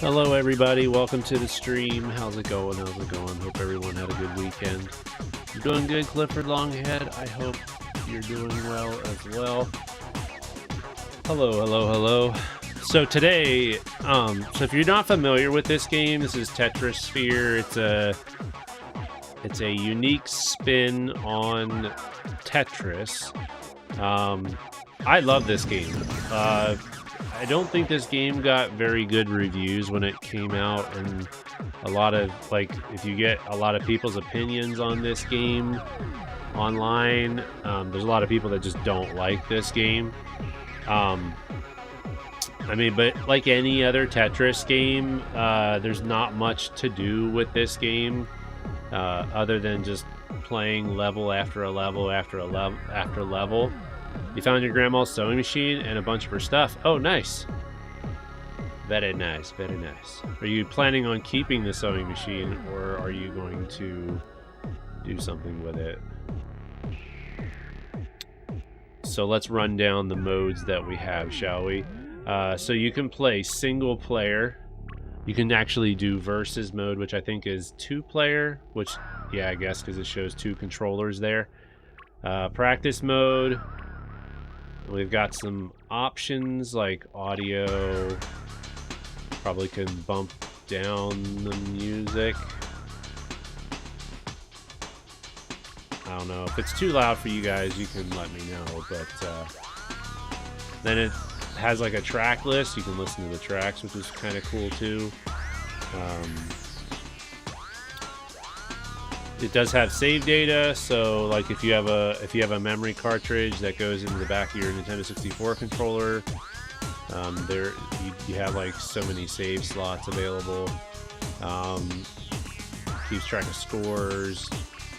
Hello everybody, welcome to the stream. How's it going? Hope everyone had a good weekend. You're doing good, Clifford Longhead. I hope you're doing well as well. Hello. So today, so if you're not familiar with this game, this is Tetrisphere. It's a unique spin on Tetris. I love this game. I don't think this game got very good reviews when it came out, and a lot of, if you get a lot of people's opinions on this game online, there's a lot of people that just don't like this game. But like any other Tetris game, there's not much to do with this game, other than just playing level after a level after a level after level. You found your grandma's sewing machine and a bunch of her stuff. Oh, nice. Very nice, very nice. Are you planning on keeping the sewing machine, or are you going to do something with it? So let's run down the modes that we have, shall we? So you can play single player. You can actually do versus mode, which I think is 2-player, which, yeah, I guess, because it shows 2 controllers there. Practice mode. We've got some options like audio. Probably can bump down the music. I don't know. If it's too loud for you guys, you can let me know. But then it has like a track list. You can listen to the tracks, which is kind of cool too. It does have save data, so like if you have a memory cartridge that goes into the back of your Nintendo 64 controller, you have like so many save slots available. Keeps track of scores.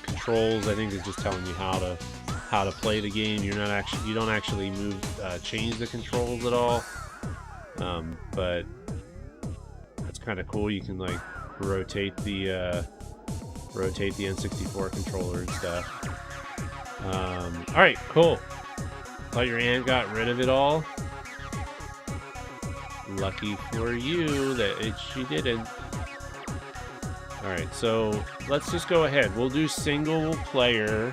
Controls, I think, is just telling you how to play the game. You don't actually change the controls at all. But that's kind of cool. You can like rotate the N64 controller and stuff. Alright, cool. Thought your aunt got rid of it all. Lucky for you that she didn't. Alright, so let's just go ahead. We'll do single player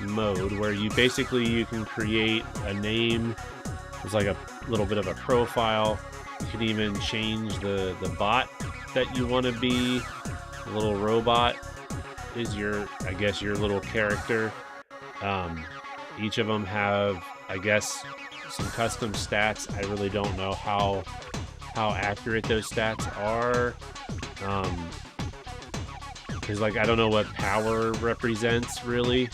mode, where you can create a name. There's like a little bit of a profile. You can even change the bot that you want to be. The little robot is your little character. Each of them have, I guess, some custom stats. I really don't know how accurate those stats are. Because I don't know what power represents really,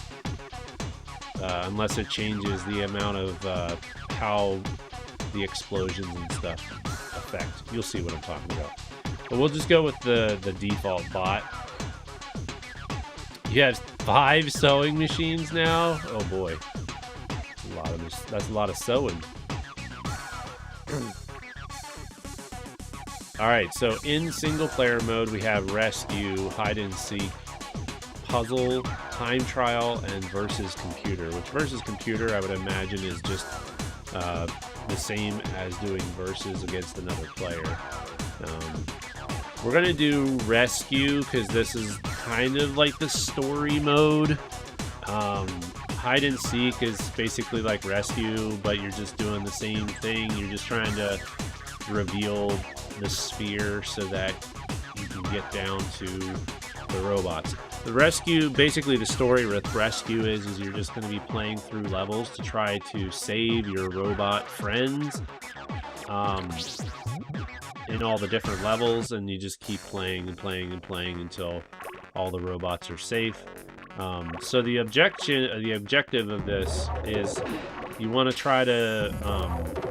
unless it changes the amount of how the explosions and stuff affect. You'll see what I'm talking about. But we'll just go with the default bot. You have 5 sewing machines now? Oh boy. That's a lot of sewing. Alright, so in single player mode we have rescue, hide and seek, puzzle, time trial, and versus computer. Which versus computer I would imagine is just the same as doing versus against another player. We're gonna do rescue because this is kind of like the story mode. Hide and seek is basically like rescue, but you're just doing the same thing. You're just trying to reveal the sphere so that you can get down to the robots. The rescue, basically the story with rescue is you're just going to be playing through levels to try to save your robot friends. In all the different levels, and you just keep playing and playing and playing until all the robots are safe. So the objective of this is you want to try to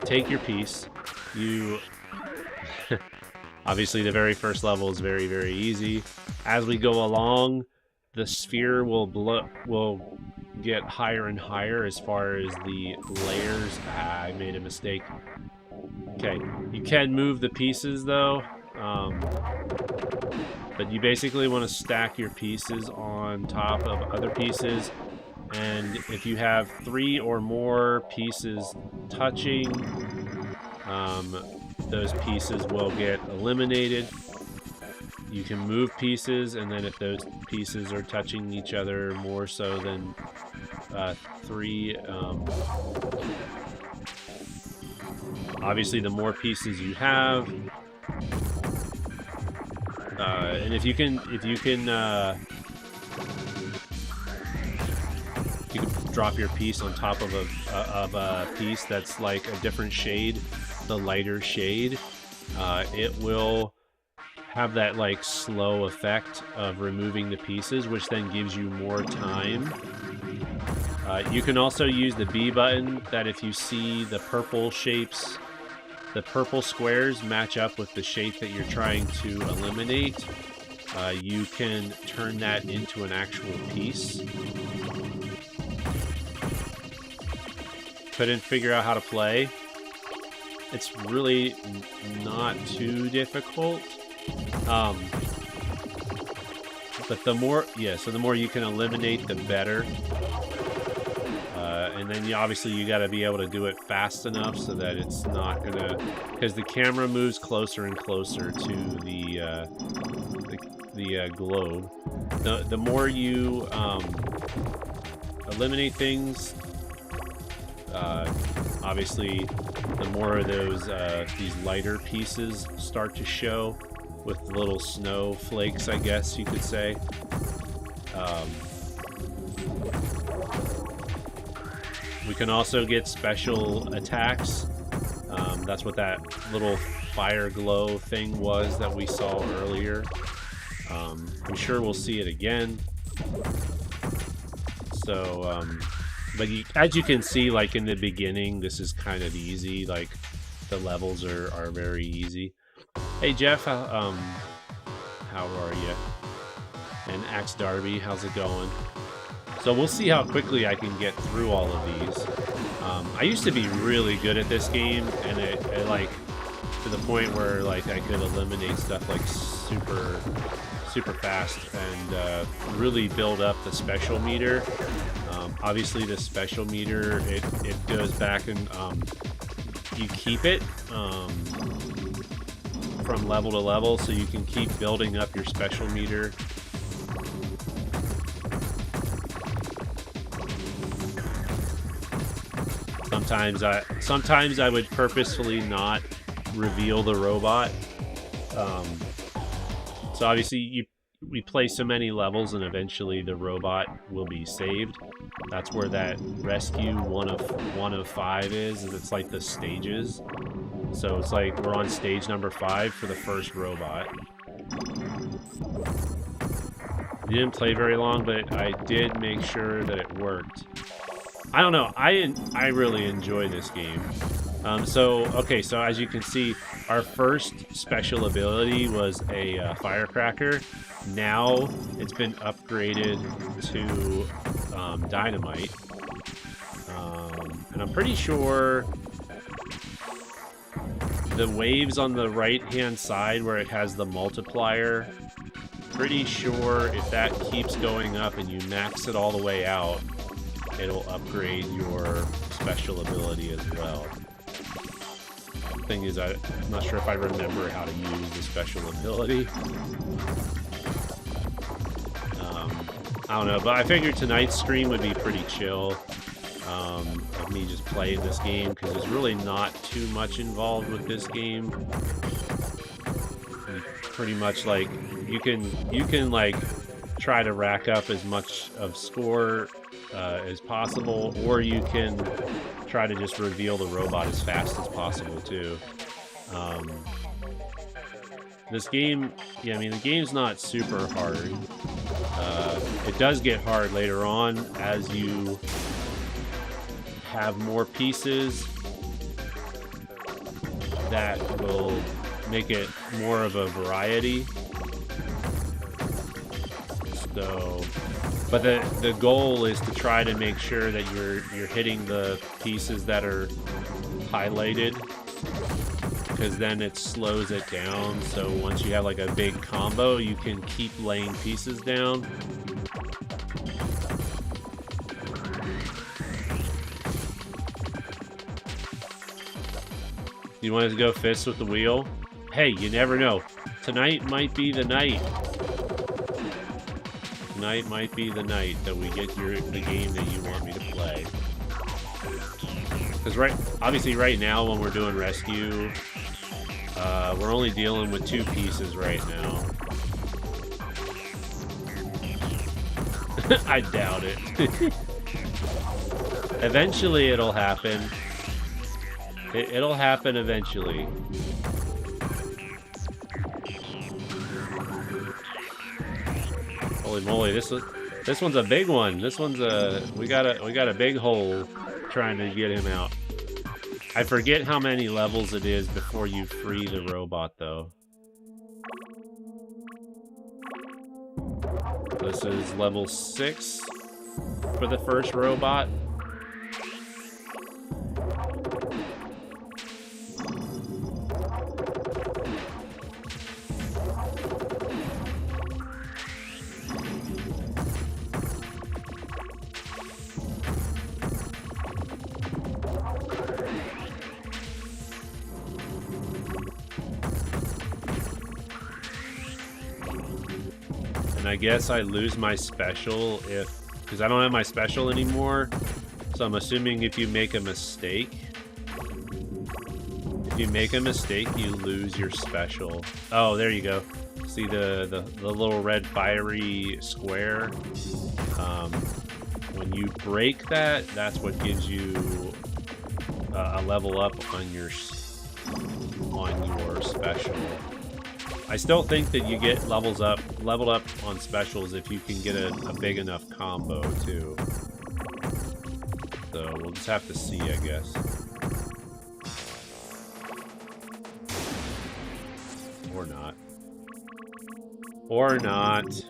take your piece. Obviously the very first level is very, very easy. As we go along, the sphere will get higher and higher as far as the layers. I made a mistake. Okay, you can move the pieces though, but you basically want to stack your pieces on top of other pieces, and if you have 3 or more pieces touching, those pieces will get eliminated. You can move pieces, and then if those pieces are touching each other more so than 3, obviously the more pieces you have, and if you can drop your piece on top of a piece that's like a different shade, the lighter shade, it will have that like slow effect of removing the pieces, which then gives you more time. You can also use the B button, that if you see the purple shapes, the purple squares match up with the shape that you're trying to eliminate, you can turn that into an actual piece. Couldn't figure out how to play. It's really not too difficult. But the more you can eliminate, the better. And then obviously you got to be able to do it fast enough so that it's not gonna, because the camera moves closer and closer to the globe. The more you eliminate things, obviously the more of those these lighter pieces start to show with little snowflakes, I guess you could say. We can also get special attacks. That's what that little fire glow thing was that we saw earlier. I'm sure we'll see it again. So, but as you can see, like in the beginning, this is kind of easy. Like the levels are very easy. Hey Jeff, how are you? And Axe Darby, how's it going? So we'll see how quickly I can get through all of these. I used to be really good at this game, and it like to the point where like I could eliminate stuff like super fast and really build up the special meter. Obviously, the special meter it goes back and you keep it from level to level, so you can keep building up your special meter. Sometimes I would purposefully not reveal the robot. So obviously we play so many levels, and eventually the robot will be saved. That's where that rescue one of 5 is. It's like the stages. So it's like we're on stage number 5 for the first robot. You didn't play very long, but I did make sure that it worked. I don't know. I really enjoy this game. So as you can see, our first special ability was a firecracker. Now it's been upgraded to dynamite. And I'm pretty sure the waves on the right-hand side where it has the multiplier, pretty sure if that keeps going up and you max it all the way out, it'll upgrade your special ability as well. Thing is, I'm not sure if I remember how to use the special ability. I don't know, but I figured tonight's stream would be pretty chill. Of me just playing this game, because there's really not too much involved with this game. Pretty much like you can like try to rack up as much of score as possible, or you can try to just reveal the robot as fast as possible too. This game, yeah, I mean the game's not super hard. It does get hard later on as you have more pieces that will make it more of a variety. So, but the goal is to try to make sure that you're hitting the pieces that are highlighted, because then it slows it down. So once you have like a big combo, you can keep laying pieces down. You wanted to go fist with the wheel? Hey, you never know. Tonight might be the night. Tonight might be the night that we get the game that you want me to play. Because obviously right now when we're doing rescue, we're only dealing with 2 pieces right now. I doubt it. Eventually it'll happen. It'll happen eventually. Holy moly, this one's a big one. This one's we got a big hole trying to get him out. I forget how many levels it is before you free the robot though. This is level 6 for the first robot. I guess I lose my special because I don't have my special anymore. So I'm assuming if you make a mistake, you lose your special. Oh, there you go. See the little red fiery square? When you break that, that's what gives you a level up on your special. I still think that you get leveled up on specials if you can get a big enough combo too. So we'll just have to see, I guess. Or not. Or not.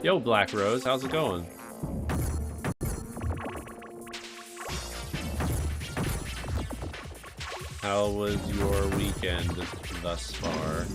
Yo, Black Rose, how's it going? How was your weekend thus far?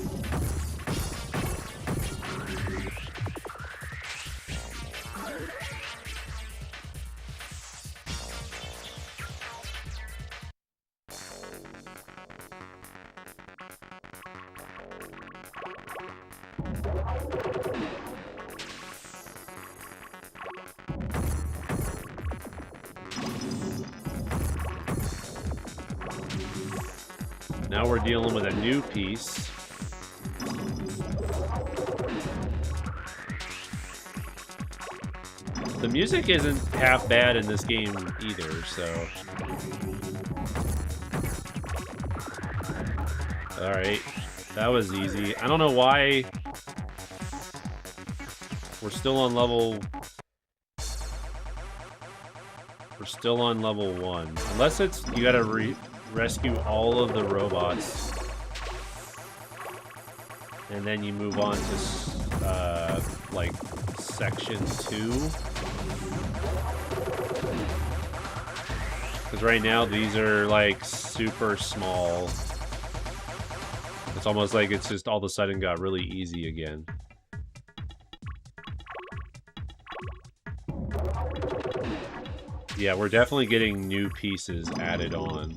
Now we're dealing with a new piece. The music isn't half bad in this game either, so... Alright, that was easy. I don't know why we're still on level... We're still on level 1. Unless it's... You gotta rescue all of the robots. And then you move on to, like, section 2. Because right now, these are, like, super small. It's almost like it's just all of a sudden got really easy again. Yeah, we're definitely getting new pieces added on.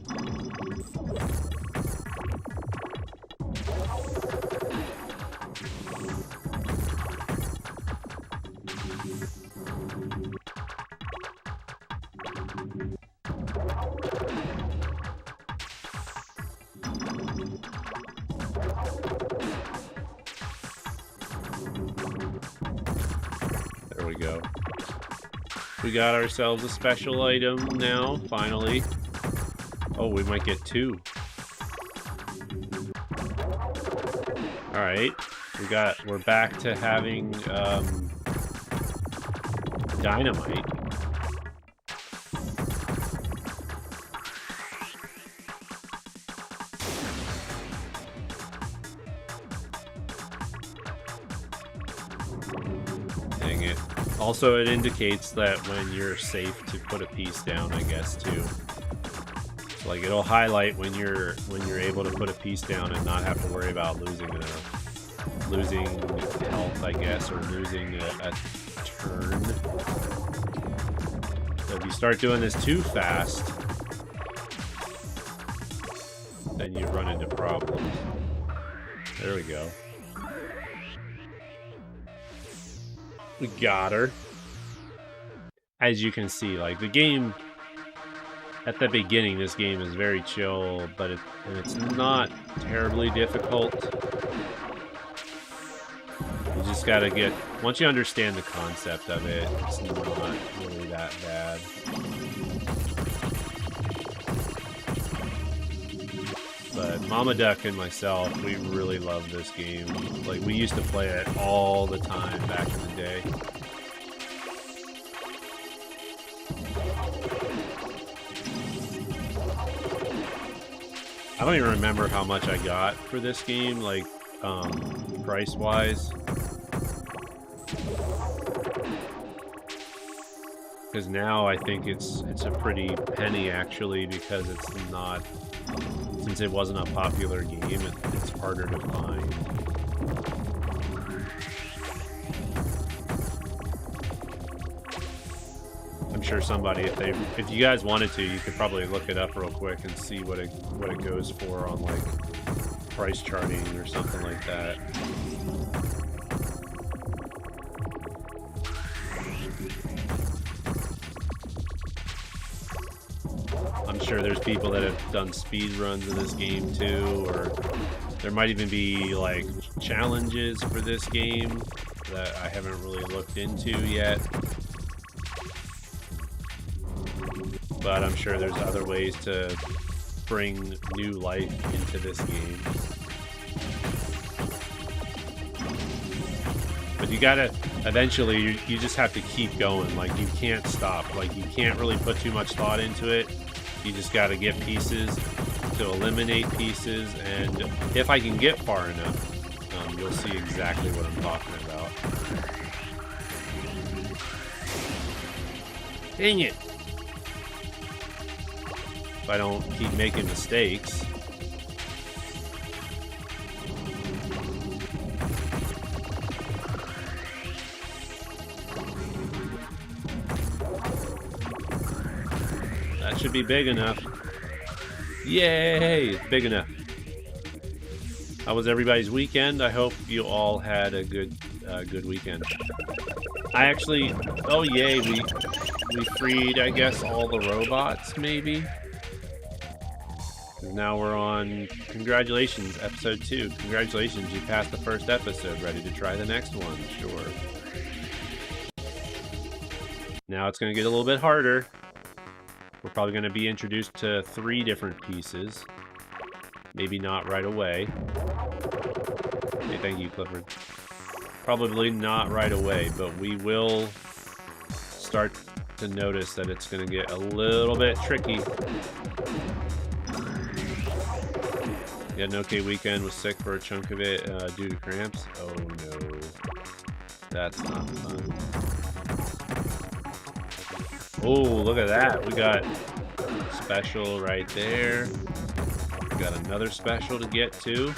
There we go. We got ourselves a special item now, finally. Oh, we might get 2. Alright. We're back to having, dynamite. Dang it. Also, it indicates that when you're safe to put a piece down, I guess, too. So, like, it'll highlight when you're able to put a piece down and not have to worry about losing health, I guess, or losing a turn. So if you start doing this too fast, then you run into problems. There we go. We got her. As you can see, like, the game at the beginning, this game is very chill, but it's not terribly difficult. You just gotta get, once you understand the concept of it, it's not really that bad. But Mama Duck and myself, we really love this game. Like, we used to play it all the time back in the day. I don't even remember how much I got for this game, like, price-wise. Because now I think it's a pretty penny, actually, because it's not... Since it wasn't a popular game, it's harder to find. I'm sure somebody, if you guys wanted to, you could probably look it up real quick and see what it goes for on, like, price charting or something like that. I'm sure there's people that have done speed runs of this game too, or there might even be like challenges for this game that I haven't really looked into yet. But I'm sure there's other ways to bring new life into this game. But you gotta, eventually, you just have to keep going. Like, you can't stop. Like, you can't really put too much thought into it. You just gotta get pieces to eliminate pieces, and if I can get far enough, you'll see exactly what I'm talking about. Dang it! If I don't keep making mistakes. That should be big enough. Yay! It's big enough. How was everybody's weekend? I hope you all had a good weekend. I actually... Oh, yay! We freed, I guess, all the robots, maybe? Now we're on... Congratulations, episode 2. Congratulations, you passed the first episode. Ready to try the next one? Sure. Now it's going to get a little bit harder. We're probably going to be introduced to 3 different pieces. Maybe not right away. Okay, thank you, Clifford. Probably not right away, but we will start to notice that it's going to get a little bit tricky. You had an okay weekend, was sick for a chunk of it due to cramps. Oh no. That's not fun. Oh, look at that. We got special right there. We got another special to get to.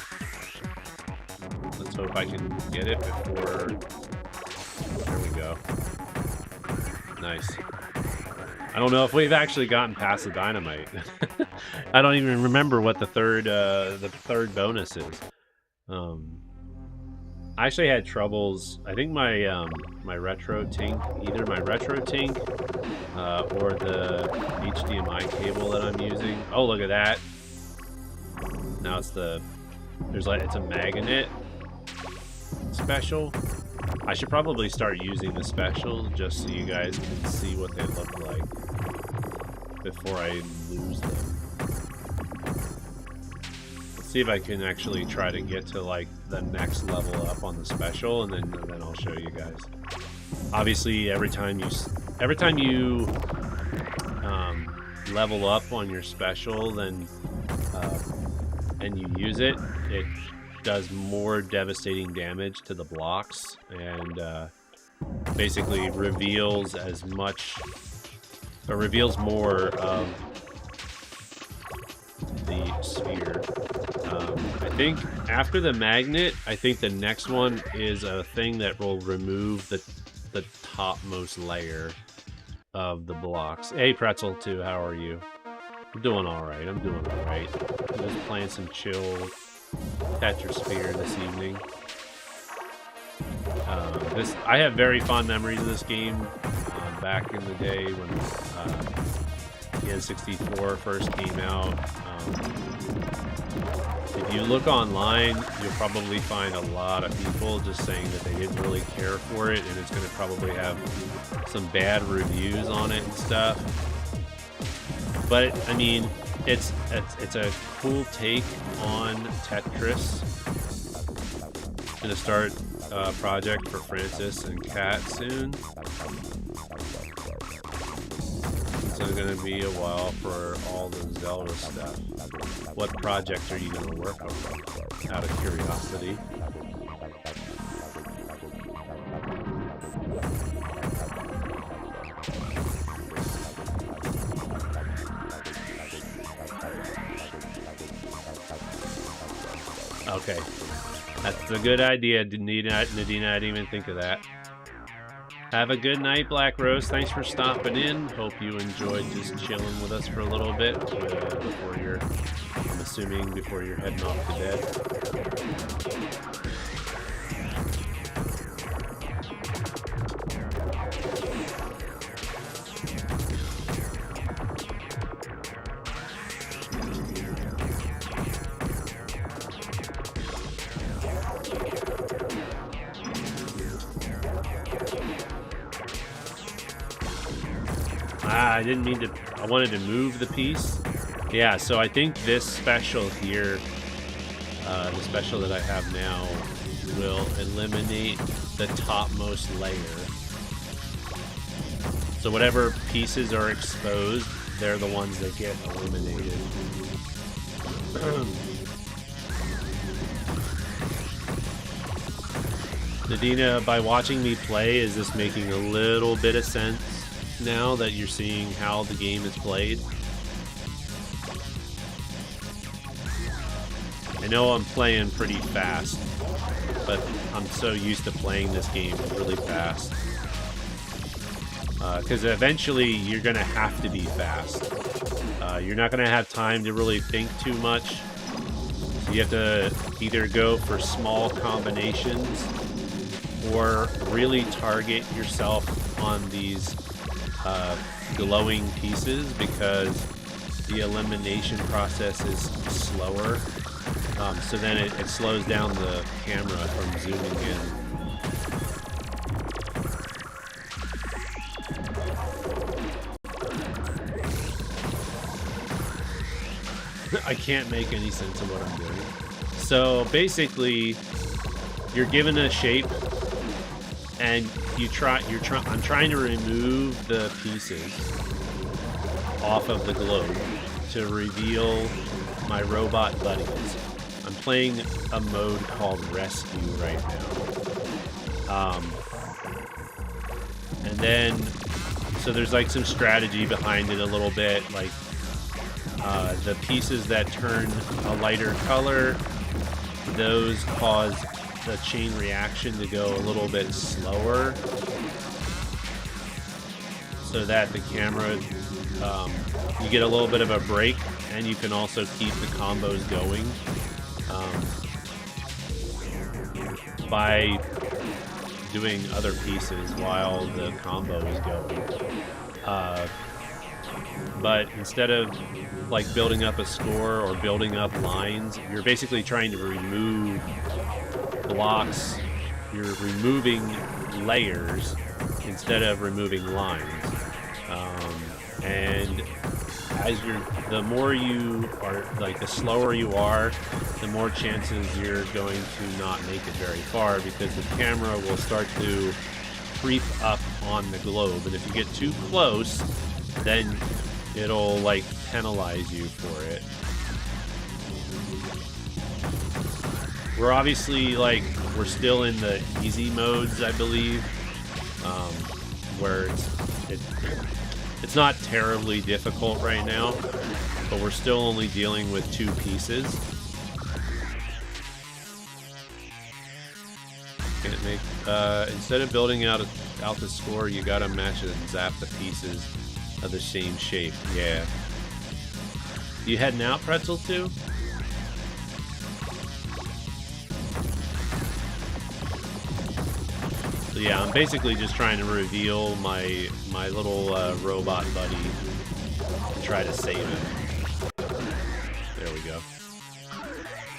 Let's hope I can get it before... There we go. Nice. I don't know if we've actually gotten past the dynamite. I don't even remember what the third bonus is. I actually had troubles. I think my my retro tink, either my retro tink or the HDMI cable that I'm using. Oh, look at that! Now it's it's a magnet special. I should probably start using the special just so you guys can see what they look like before I lose them. Let's see if I can actually try to get to like the next level up on the special, and then I'll show you guys. Obviously, every time you level up on your special, then and you use it, it does more devastating damage to the blocks, and basically reveals more of the sphere. I think after the magnet, I think the next one is a thing that will remove the topmost layer of the blocks. Hey, Pretzel, too. How are you? I'm doing all right. I'm doing all right. I'm just playing some chill Tetrisphere this evening. I have very fond memories of this game. Back in the day when the N64 first came out. If you look online, you'll probably find a lot of people just saying that they didn't really care for it, and it's going to probably have some bad reviews on it and stuff. But I mean, it's a cool take on Tetris. I'm gonna start a project for Francis and Kat soon. So it's gonna be a while for all the Zelda stuff. What project are you gonna work on? Out of curiosity. Okay, that's a good idea, Nadina. I didn't even think of that. Have a good night, Black Rose. Thanks for stopping in. Hope you enjoyed just chilling with us for a little bit before you're, I'm assuming, before you're heading off to bed. I didn't mean to, I wanted to move the piece. Yeah, so I think this special here, the special that I have now, will eliminate the topmost layer. So whatever pieces are exposed, they're the ones that get eliminated. Nadina, by watching me play, is this making a little bit of sense now that you're seeing how the game is played? I know I'm playing pretty fast, but I'm so used to playing this game really fast. Because eventually you're going to have to be fast. You're not going to have time to really think too much. So you have to either go for small combinations or really target yourself on these glowing pieces, because the elimination process is slower. So then it slows down the camera from zooming in. I can't make any sense of what I'm doing. So basically, you're given a shape, and I'm trying to remove the pieces off of the globe to reveal my robot buddies. I'm playing a mode called Rescue right now. And then, so there's like some strategy behind it a little bit, like the pieces that turn a lighter color, those cause the chain reaction to go a little bit slower, so that the camera, you get a little bit of a break, and you can also keep the combos going by doing other pieces while the combo is going. But instead of like building up a score or building up lines, you're basically trying to remove blocks. You're removing layers instead of removing lines. And as the more you are, like the slower you are, the more chances you're going to not make it very far, because the camera will start to creep up on the globe, and if you get too close, then it'll like penalize you for it. We're obviously we're still in the easy modes, I believe, where it's not terribly difficult right now, but we're still only dealing with 2 pieces. Can't make instead of building out the score, you gotta match it and zap the pieces of the same shape. Yeah. You heading out, Pretzel 2? So yeah, I'm basically just trying to reveal my little robot buddy and try to save it. There we go.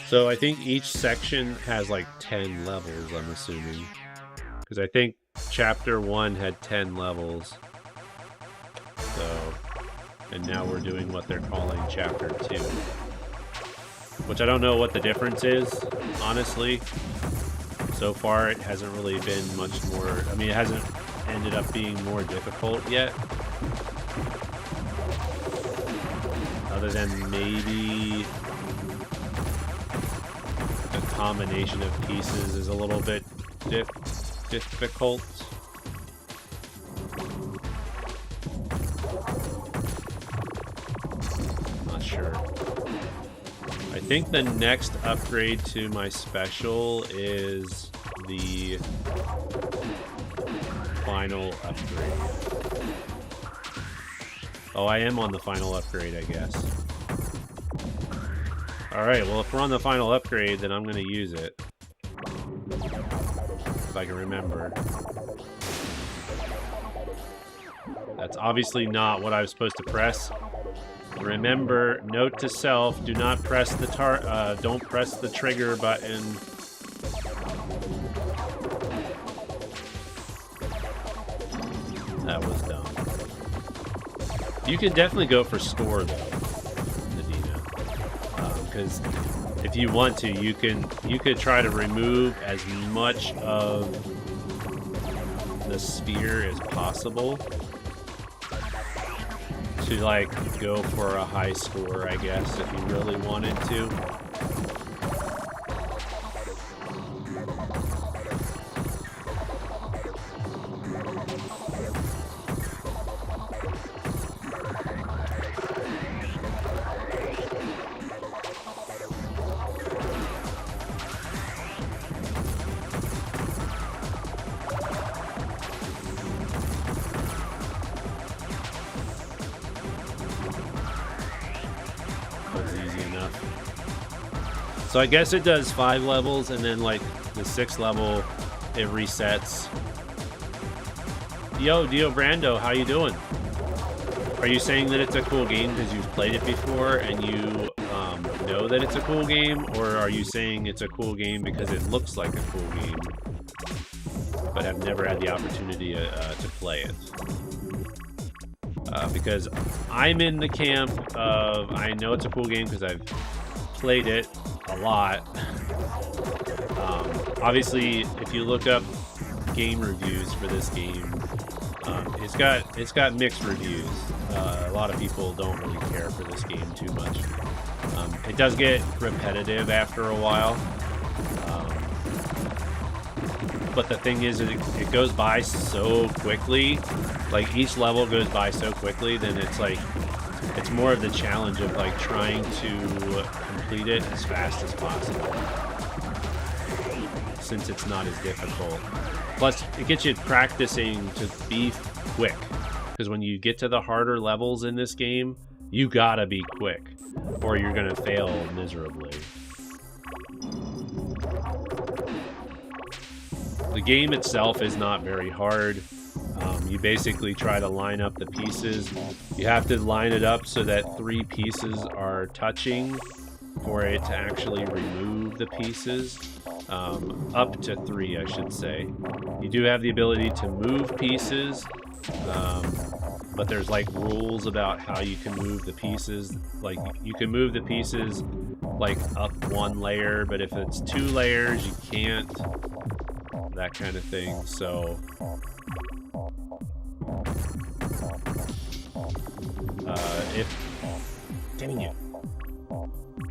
So I think each section has like 10 levels, I'm assuming. Because I think Chapter 1 had 10 levels. So, and now we're doing what they're calling Chapter 2. Which I don't know what the difference is, honestly. So far, it hasn't really been much more... I mean, it hasn't ended up being more difficult yet. Other than maybe the combination of pieces is a little bit difficult. Not sure. I think the next upgrade to my special is the final upgrade. Oh, I am on the final upgrade, I guess. Alright, well, if we're on the final upgrade, then I'm going to use it. If I can remember. That's obviously not what I was supposed to press. Remember, note to self, do not press the don't press the trigger button. That was dumb. You can definitely go for score though, Nadina. Because if you want to, you could try to remove as much of the sphere as possible. To like go for a high score, I guess, if you really wanted to. So I guess it does 5 levels, and then like the 6th level, it resets. Yo, Dio Brando, how you doing? Are you saying that it's a cool game because you've played it before and you know that it's a cool game, or are you saying it's a cool game because it looks like a cool game, but have never had the opportunity to play it? Because I'm in the camp of I know it's a cool game because I've played it a lot. Obviously, if you look up game reviews for this game, it's got mixed reviews. A lot of people don't really care for this game too much. It does get repetitive after a while, but the thing is, it goes by so quickly. Like each level goes by so quickly, then it's like it's more of the challenge of like trying to complete it as fast as possible, since it's not as difficult. Plus, it gets you practicing to be quick, because when you get to the harder levels in this game, you gotta be quick, or you're gonna fail miserably. The game itself is not very hard. You basically try to line up the pieces. You have to line it up so that 3 pieces are touching for it to actually remove the pieces. Up to 3, I should say. You do have the ability to move pieces, but there's like rules about how you can move the pieces. Like you can move the pieces like up 1 layer, but if it's 2 layers, you can't. That kind of thing. So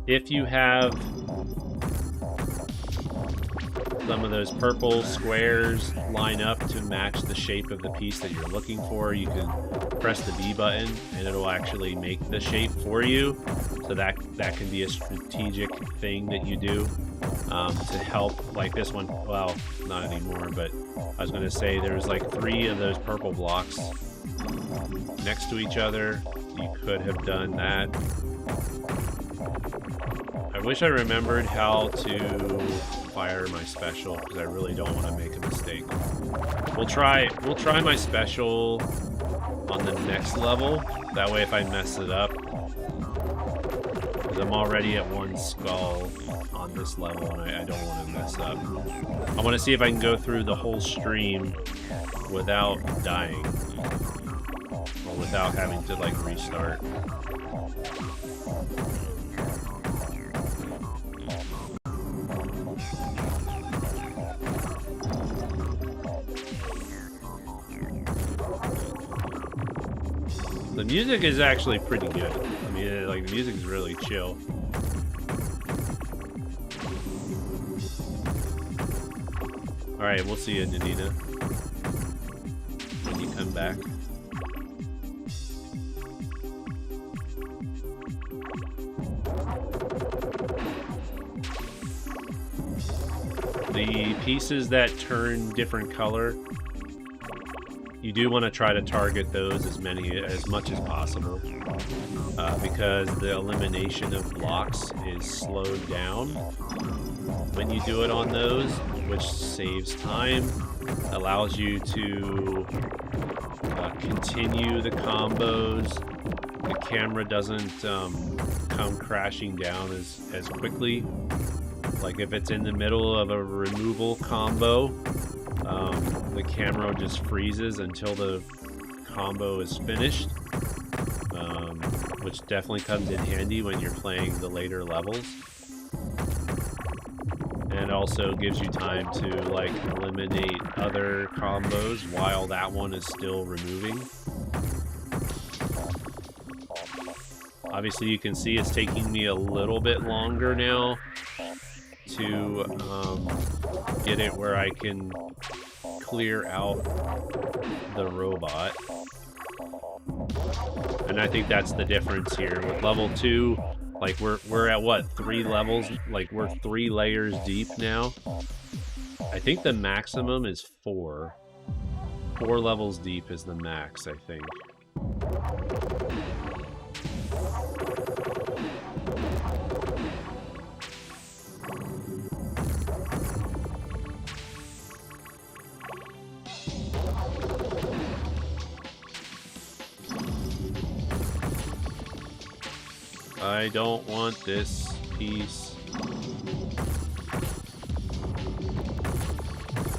if you have some of those purple squares line up to match the shape of the piece that you're looking for, you can press the B button and it'll actually make the shape for you. So that can be a strategic thing that you do to help, like this one. Well, not anymore, but I was going to say there's like 3 of those purple blocks next to each other. You could have done that. wish I remembered how to fire my special, because I really don't want to make a mistake. We'll try my special on the next level. That way if I mess it up, because I'm already at 1 skull on this level and I don't want to mess up. I want to see if I can go through the whole stream without dying. Or without having to like restart. The music is actually pretty good. I mean, like, the music is really chill. Alright, we'll see you, Nadina. When you come back. The pieces that turn different color, you do want to try to target those as much as possible, because the elimination of blocks is slowed down when you do it on those, which saves time, allows you to continue the combos. The camera doesn't come crashing down as quickly. Like if it's in the middle of a removal combo, the camera just freezes until the combo is finished, which definitely comes in handy when you're playing the later levels. And also gives you time to like eliminate other combos while that one is still removing. Obviously you can see it's taking me a little bit longer now to get it where I can clear out the robot. And I think that's the difference here. With level 2, like we're at what, 3 levels? Like we're 3 layers deep now. I think the maximum is 4. 4 levels deep is the max, I think. I don't want this piece.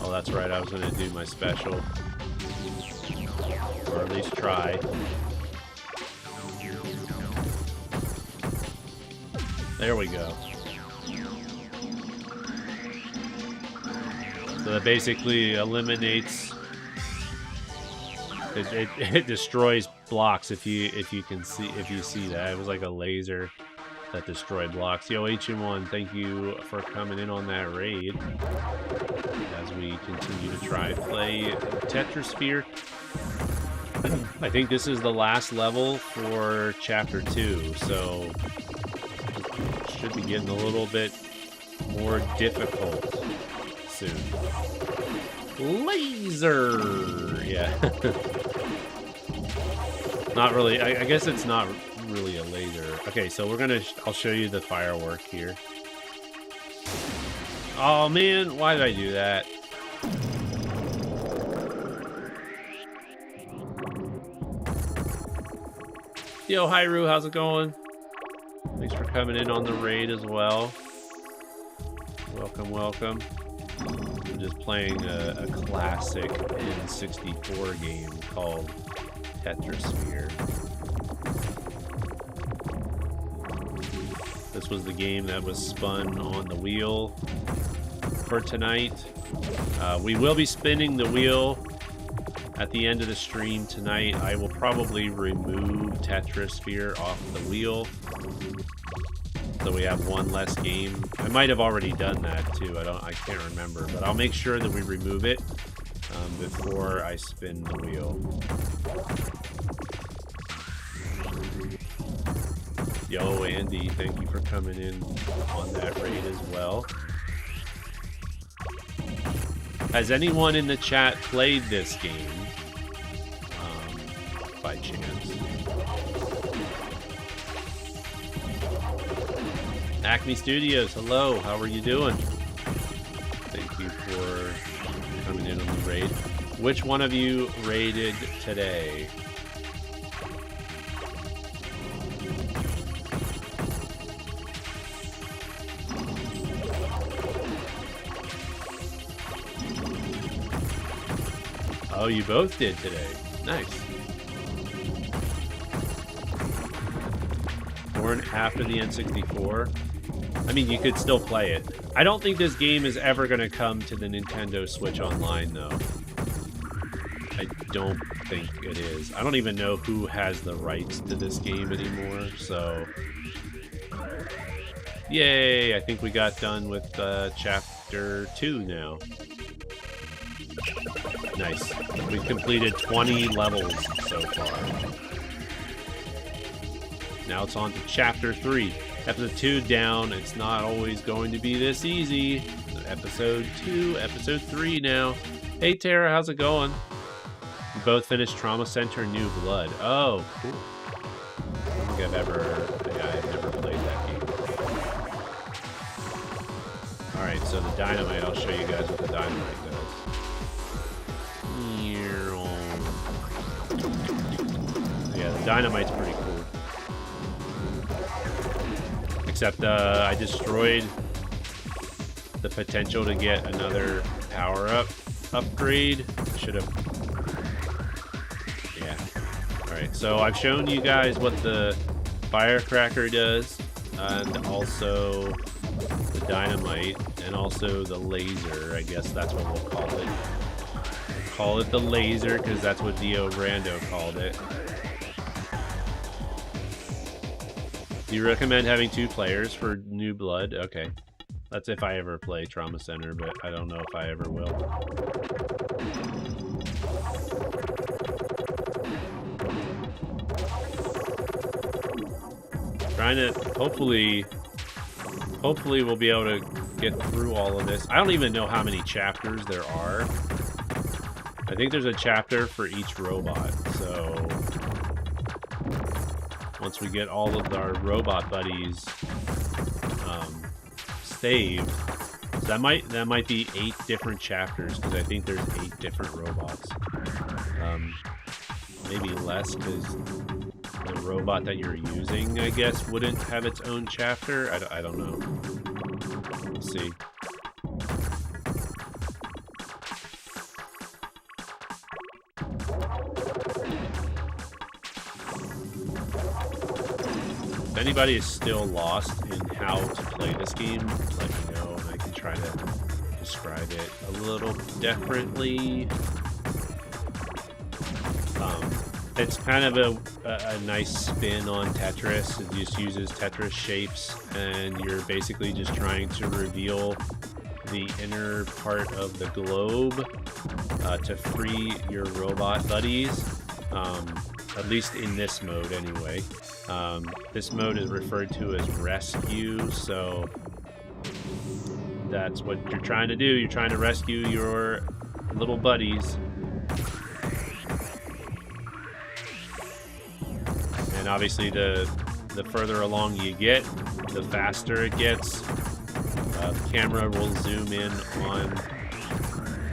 Oh, that's right, I was going to do my special. Or at least try. There we go. So that basically eliminates... It destroys blocks if you see that. It was like a laser that destroyed blocks. Yo, H1, thank you for coming in on that raid as we continue to try and play Tetrisphere. I think this is the last level for chapter 2, so it should be getting a little bit more difficult soon. Laser! Yeah. Not really. I guess it's not really a laser. Okay, so I'll show you the firework here. Oh man, why did I do that? Yo, Hyru, how's it going? Thanks for coming in on the raid as well. Welcome, welcome. I'm just playing a classic N64 game called Tetrisphere. This was the game that was spun on the wheel for tonight. We will be spinning the wheel at the end of the stream tonight. I will probably remove Tetrisphere off the wheel, so we have one less game. I might have already done that too. I can't remember, but I'll make sure that we remove it before I spin the wheel. Yo, Andy, thank you for coming in on that raid as well. Has anyone in the chat played this game by chance? Acme Studios, hello, how are you doing? Thank you for coming in on the raid. Which one of you raided today? Oh, you both did today. Nice. Born after the N64. I mean, you could still play it. I don't think this game is ever going to come to the Nintendo Switch Online, though. I don't think it is. I don't even know who has the rights to this game anymore, so... Yay! I think we got done with Chapter 2 now. Nice. We've completed 20 levels so far. Now it's on to Chapter 3. Episode 2 down. It's not always going to be this easy. Episode 2, Episode 3 now. Hey Tara, how's it going? We both finished Trauma Center New Blood. Oh, cool. I don't think I've never played that game. Alright, so the dynamite, I'll show you guys what the dynamite does. Yeah, the dynamite's pretty cool. Except I destroyed the potential to get another power-up upgrade. Should have... Yeah. Alright, so I've shown you guys what the firecracker does, and also the dynamite, and also the laser. I guess that's what we'll call it. Call it the laser, because that's what Dio Brando called it. Do you recommend having 2 players for New Blood? Okay. That's if I ever play Trauma Center, but I don't know if I ever will. Trying to, hopefully we'll be able to get through all of this. I don't even know how many chapters there are. I think there's a chapter for each robot, so once we get all of our robot buddies saved, that might be 8 different chapters, because I think there's 8 different robots. Maybe less, because the robot that you're using, I guess, wouldn't have its own chapter. I don't know. Let's see. If anybody is still lost in how to play this game, let me know, and I can try to describe it a little differently. It's kind of a nice spin on Tetris. It just uses Tetris shapes, and you're basically just trying to reveal the inner part of the globe to free your robot buddies. At least in this mode, anyway. This mode is referred to as rescue, so that's what you're trying to do. You're trying to rescue your little buddies. And obviously the further along you get, the faster it gets. The camera will zoom in on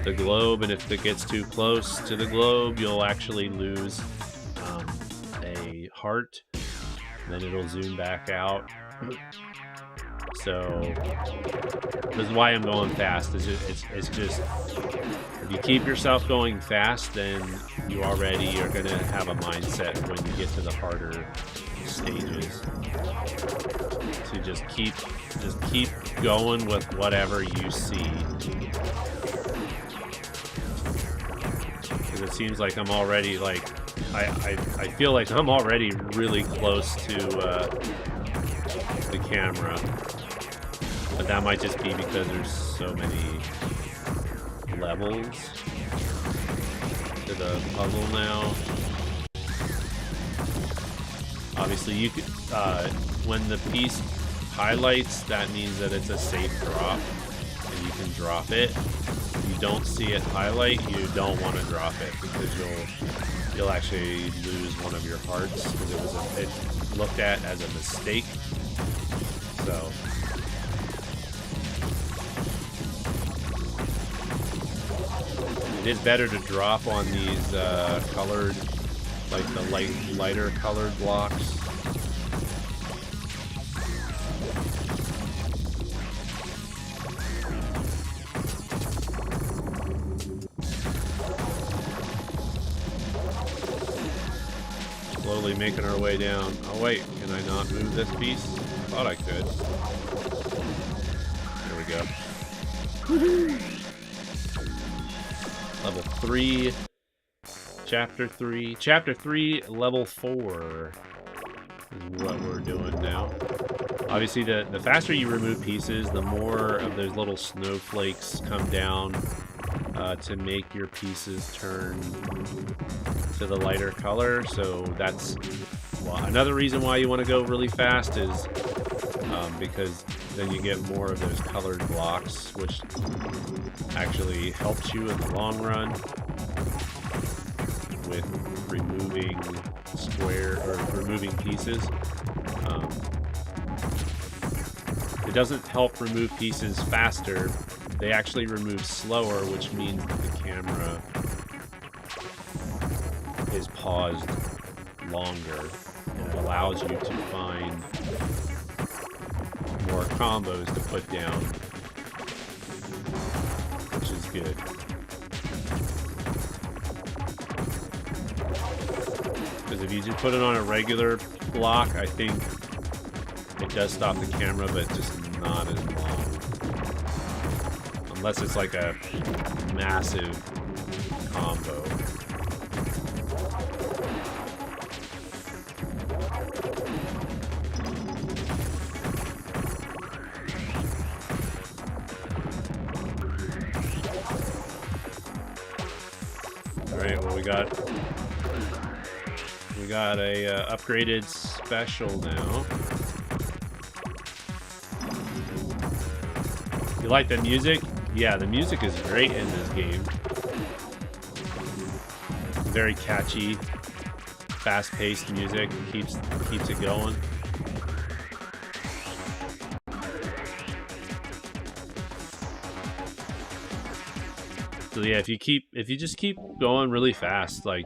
the globe, and if it gets too close to the globe, you'll actually lose a heart. Then it'll zoom back out. So this is why I'm going fast. It's just if you keep yourself going fast, then you already are going to have a mindset when you get to the harder stages. So just keep going with whatever you see. Because it seems like I'm already like I feel like I'm already really close to the camera, but that might just be because there's so many levels to the puzzle now. Obviously, you could when the piece highlights, that means that it's a safe drop, and you can drop it. If you don't see it highlight, you don't want to drop it, because you'll actually lose one of your hearts, because it looked at as a mistake. So It is better to drop on these colored, like the lighter colored blocks. Slowly making our way down. Oh wait, can I not move this piece? Thought I could. There we go. Level 3. Chapter 3. Chapter 3, level 4 is what we're doing now. Obviously, the faster you remove pieces, the more of those little snowflakes come down to make your pieces turn to the lighter color. So that's another reason why you want to go really fast is because then you get more of those colored blocks, which actually helps you in the long run with removing removing pieces. It doesn't help remove pieces faster. They actually remove slower, which means that the camera is paused longer, and it allows you to find more combos to put down, which is good. Because if you just put it on a regular block, I think it does stop the camera, but just not as long. Unless it's like a massive combo. Alright, well we got a upgraded special now. You like the music? Yeah, the music is great in this game. Very catchy, fast-paced music. Keeps it going. So yeah, if you just keep going really fast, like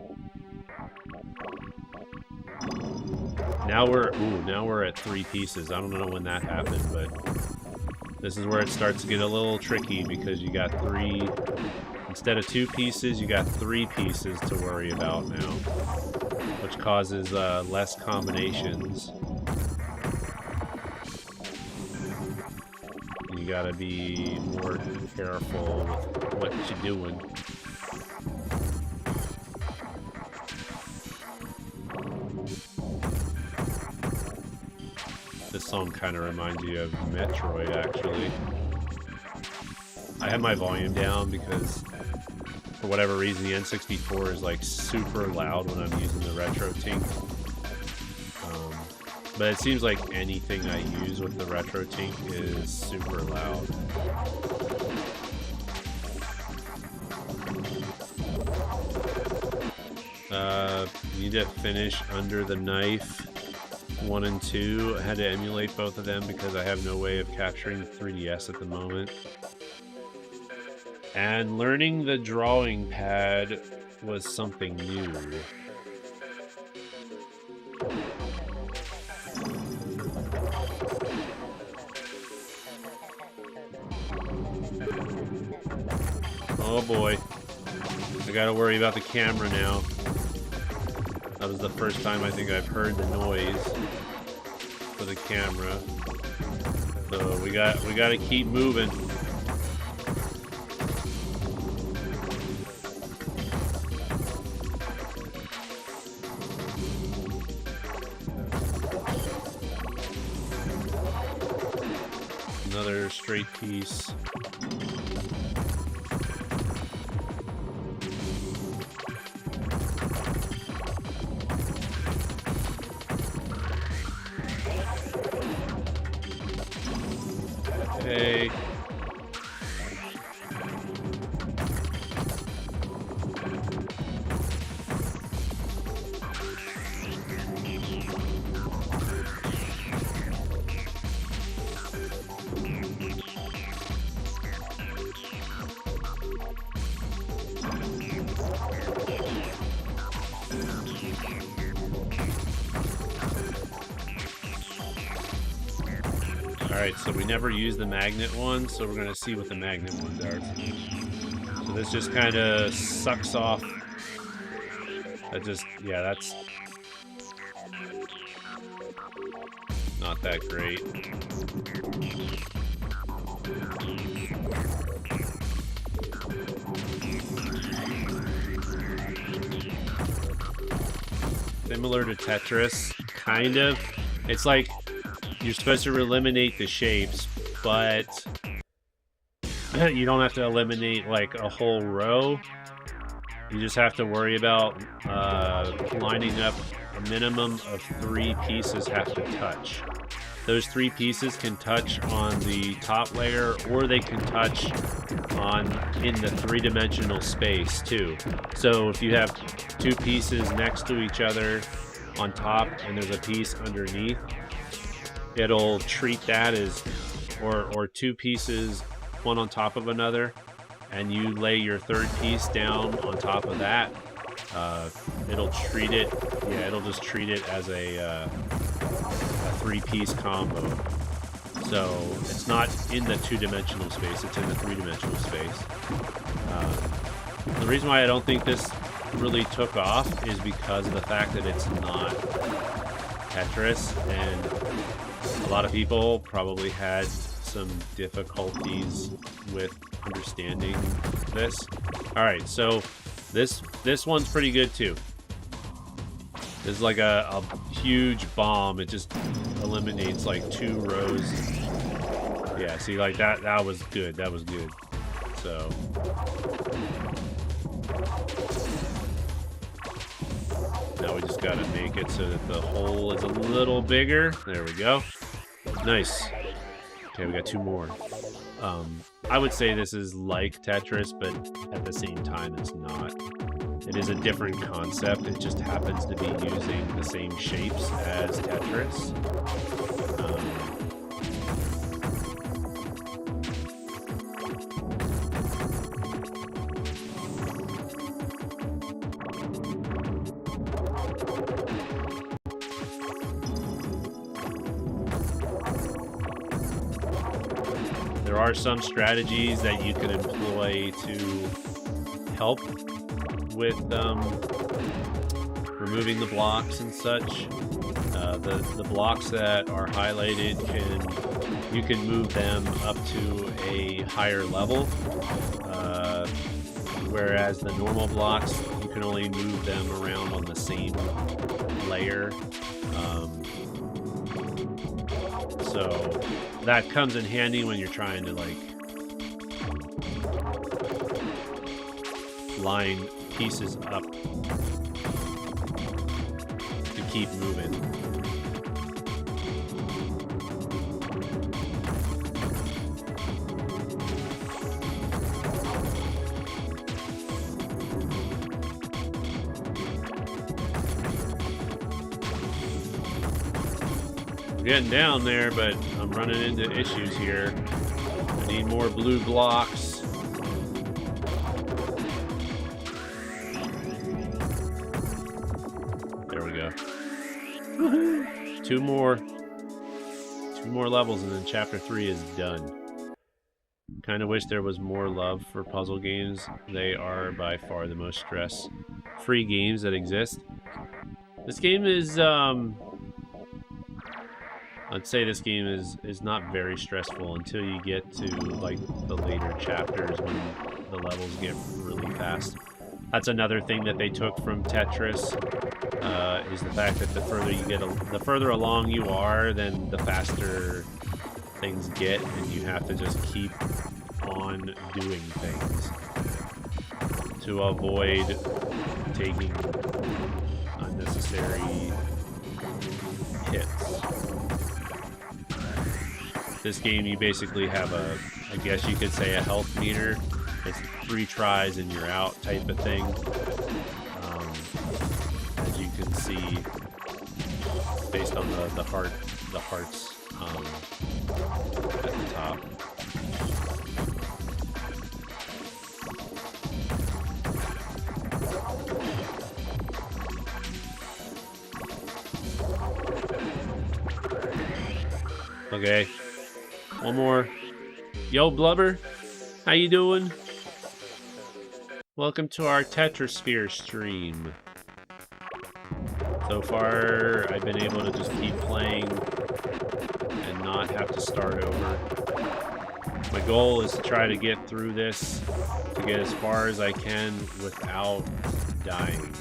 now we're at 3 pieces. I don't know when that happened, but this is where it starts to get a little tricky because you got 3 instead of 2 pieces, you got 3 pieces to worry about now, which causes less combinations. You gotta be more careful with what you're doing. This song kind of reminds you of Metroid, actually. I have my volume down because, for whatever reason, the N64 is like super loud when I'm using the retro tink. But it seems like anything I use with the retro tink is super loud. You need to finish Under the Knife 1 and 2. I had to emulate both of them because I have no way of capturing the 3DS at the moment. And learning the drawing pad was something new. Oh boy. I gotta worry about the camera now. That was the first time I think I've heard the noise for the camera. So we gotta keep moving. Another straight piece. Okay. Alright, so we never use the magnet one, so we're gonna see what the magnet ones are. So this just kind of sucks off. That just, yeah, that's not that great. Similar to Tetris, kind of. It's like you're supposed to eliminate the shapes, but you don't have to eliminate like a whole row. You just have to worry about lining up a minimum of 3 pieces have to touch. Those 3 pieces can touch on the top layer, or they can touch in the 3-dimensional space too. So if you have 2 pieces next to each other on top and there's a piece underneath, it'll treat that as, or 2 pieces, one on top of another, and you lay your 3rd piece down on top of that, it'll treat it, yeah, it'll just treat it as a 3-piece combo. So it's not in the 2-dimensional space, it's in the 3-dimensional space. The reason why I don't think this really took off is because of the fact that it's not Tetris, and a lot of people probably had some difficulties with understanding this. Alright, so this one's pretty good too. This is like a huge bomb. It just eliminates like 2 rows. Yeah, see, like that was good. That was good. So now we just gotta make it so that the hole is a little bigger. There we go. Nice. Okay, we got 2 more. I would say this is like Tetris, but at the same time, it's not. It is a different concept. It just happens to be using the same shapes as Tetris. There are some strategies that you can employ to help with removing the blocks and such. The blocks that are highlighted, you can move them up to a higher level, whereas the normal blocks, you can only move them around on the same layer. So that comes in handy when you're trying to like line pieces up to keep moving. Getting down there, but I'm running into issues here. I need more blue blocks. There we go. Woohoo! 2 more levels and then chapter 3 is done. Kind of wish there was more love for puzzle games. They are by far the most stress-free games that exist. This game is I'd say this game is not very stressful until you get to like the later chapters when the levels get really fast. That's another thing that they took from Tetris, is the fact that the further along you are, then the faster things get, and you have to just keep on doing things to avoid taking unnecessary hits. This game, you basically have I guess you could say a health meter. It's 3 tries and you're out type of thing. As you can see, based on the hearts at the top. Okay. One more. Yo, Blubber. How you doing? Welcome to our Tetrisphere stream. So far, I've been able to just keep playing and not have to start over. My goal is to try to get through this, to get as far as I can without dying.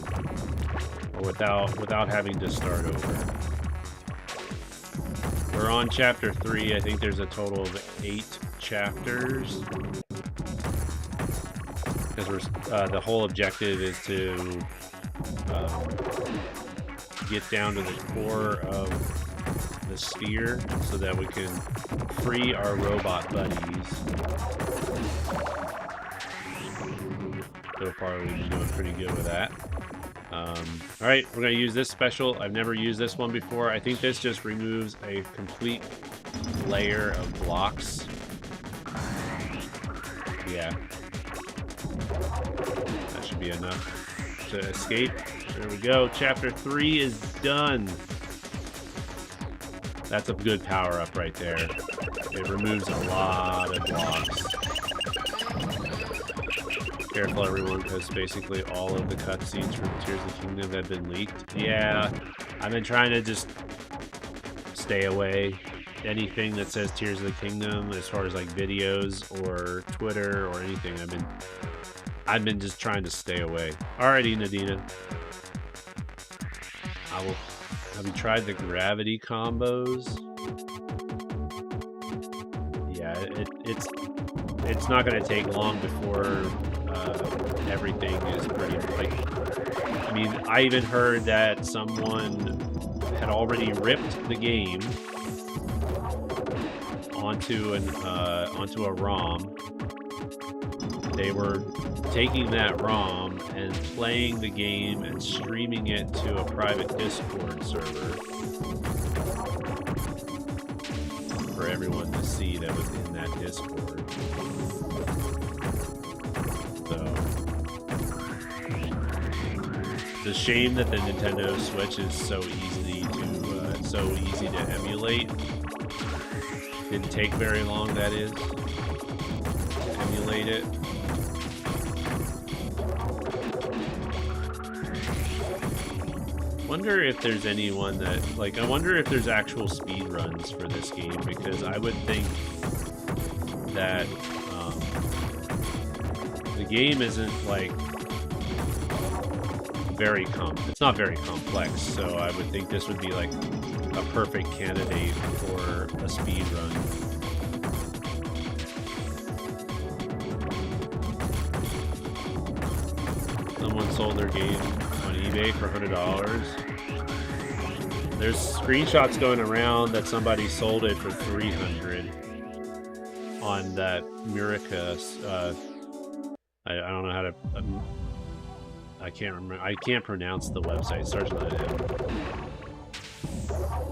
Or without having to start over. We're on chapter 3. I think there's a total of 8 chapters. Because the whole objective is to get down to the core of the sphere so that we can free our robot buddies. So far, we've been doing pretty good with that. Alright, we're going to use this special. I've never used this one before. I think this just removes a complete layer of blocks. Yeah. That should be enough to escape. There we go. Chapter 3 is done. That's a good power-up right there. It removes a lot of blocks. Careful, everyone, because basically all of the cutscenes from Tears of the Kingdom have been leaked. Yeah, I've been trying to just stay away. Anything that says Tears of the Kingdom, as far as like videos or Twitter or anything, I've been just trying to stay away. Alrighty, Nadina. Have you tried the gravity combos? Yeah, it's not going to take long before everything is pretty, like, I mean, I even heard that someone had already ripped the game onto a ROM. They were taking that ROM and playing the game and streaming it to a private Discord server for everyone to see that was in that Discord. So, it's a shame that the Nintendo Switch is so easy to emulate. Didn't take very long, that is, to emulate it. Wonder if there's anyone that, like, I wonder if there's actual speed runs for this game, because I would think that the game isn't like it's not very complex, so I would think this would be like a perfect candidate for a speed run. Someone sold their game on eBay for $100. There's screenshots going around that somebody sold it for $300 on that Murica. I don't know how to. I can't remember. I can't pronounce the website. It starts with an M.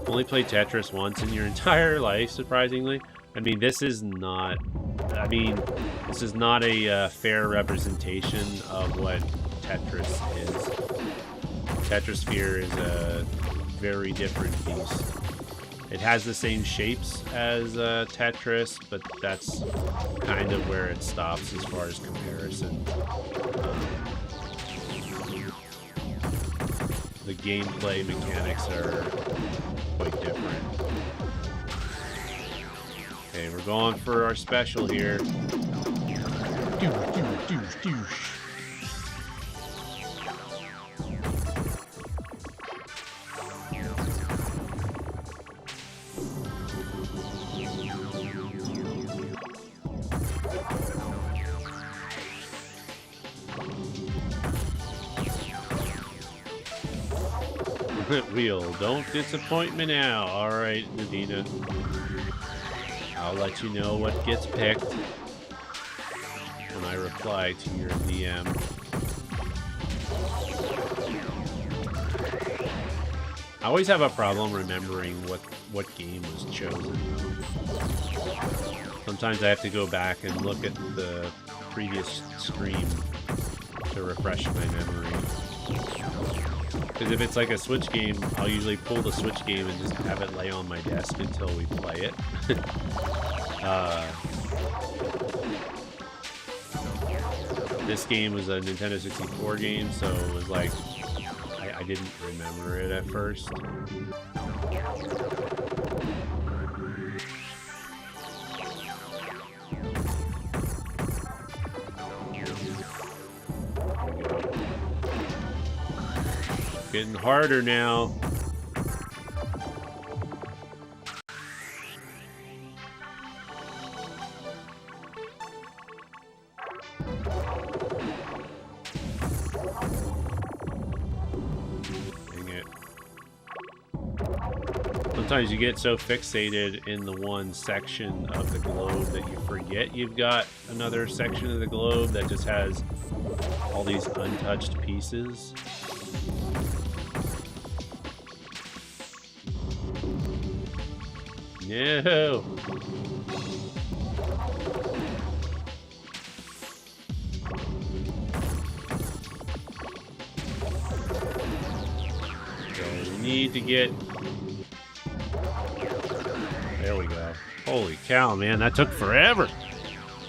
Only played Tetris once in your entire life, surprisingly. I mean, this is not. I mean, this is not a fair representation of what Tetris is. Tetrisphere is a very different beast. It has the same shapes as Tetris, but that's kind of where it stops as far as comparison. The gameplay mechanics are quite different. Okay, we're going for our special here. Wheel, don't disappoint me now. Alright, Nadina. I'll let you know what gets picked when I reply to your DM. I always have a problem remembering what game was chosen. Sometimes I have to go back and look at the previous stream to refresh my memory. Because if it's like a Switch game, I'll usually pull the Switch game and just have it lay on my desk until we play it. This game was a Nintendo 64 game, so it was like I didn't remember it at first. Getting harder now. Sometimes you get so fixated in the one section of the globe that you forget you've got another section of the globe that just has all these untouched pieces. No! So we need to get... There we go. Holy cow, man, that took forever.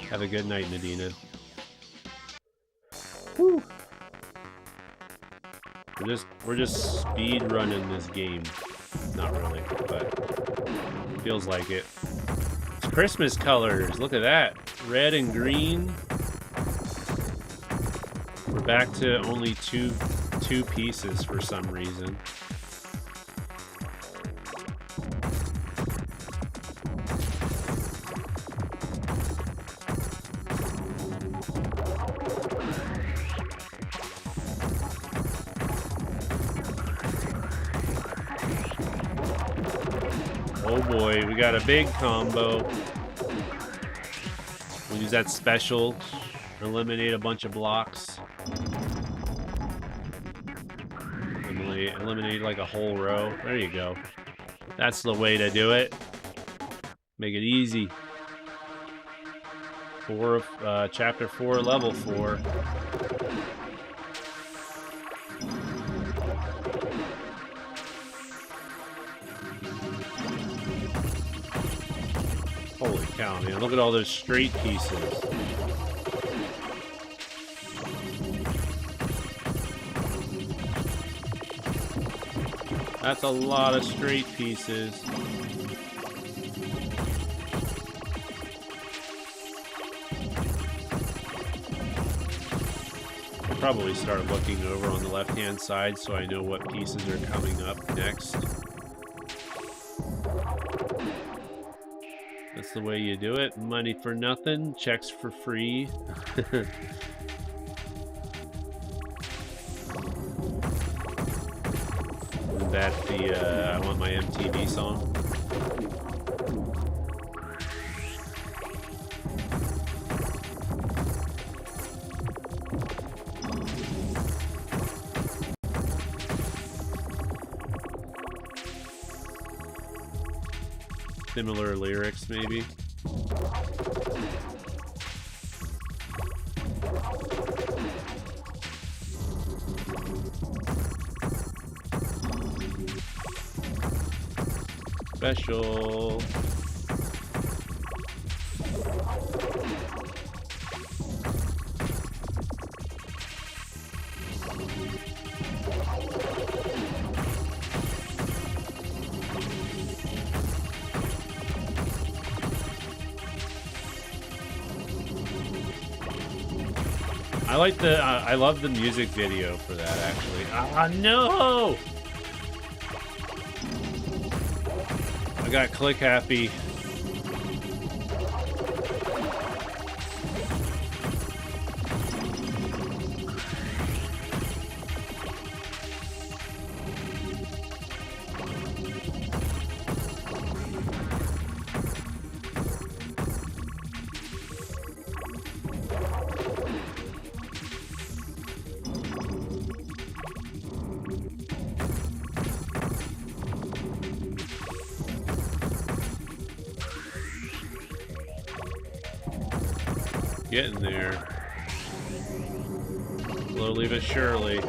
Have a good night, Medina. Whew. We're just speed running this game. Not really, but feels like it. It's Christmas colors. Look at that. Red and green. We're back to only two pieces for some reason. Oh boy, we got a big combo. We'll use that special, eliminate a bunch of blocks. Eliminate like a whole row. There you go. That's the way to do it. Make it easy. Chapter 4, level 4. Holy cow, man. Look at all those straight pieces. That's a lot of straight pieces. I'll probably start looking over on the left-hand side so I know what pieces are coming up next. That's the way you do it. Money for nothing, checks for free. Isn't that the I Want My MTV song? Similar lyrics, maybe. Special. I like the, I love the music video for that, actually. Ah, no! I got click happy. Getting there. Slowly but surely.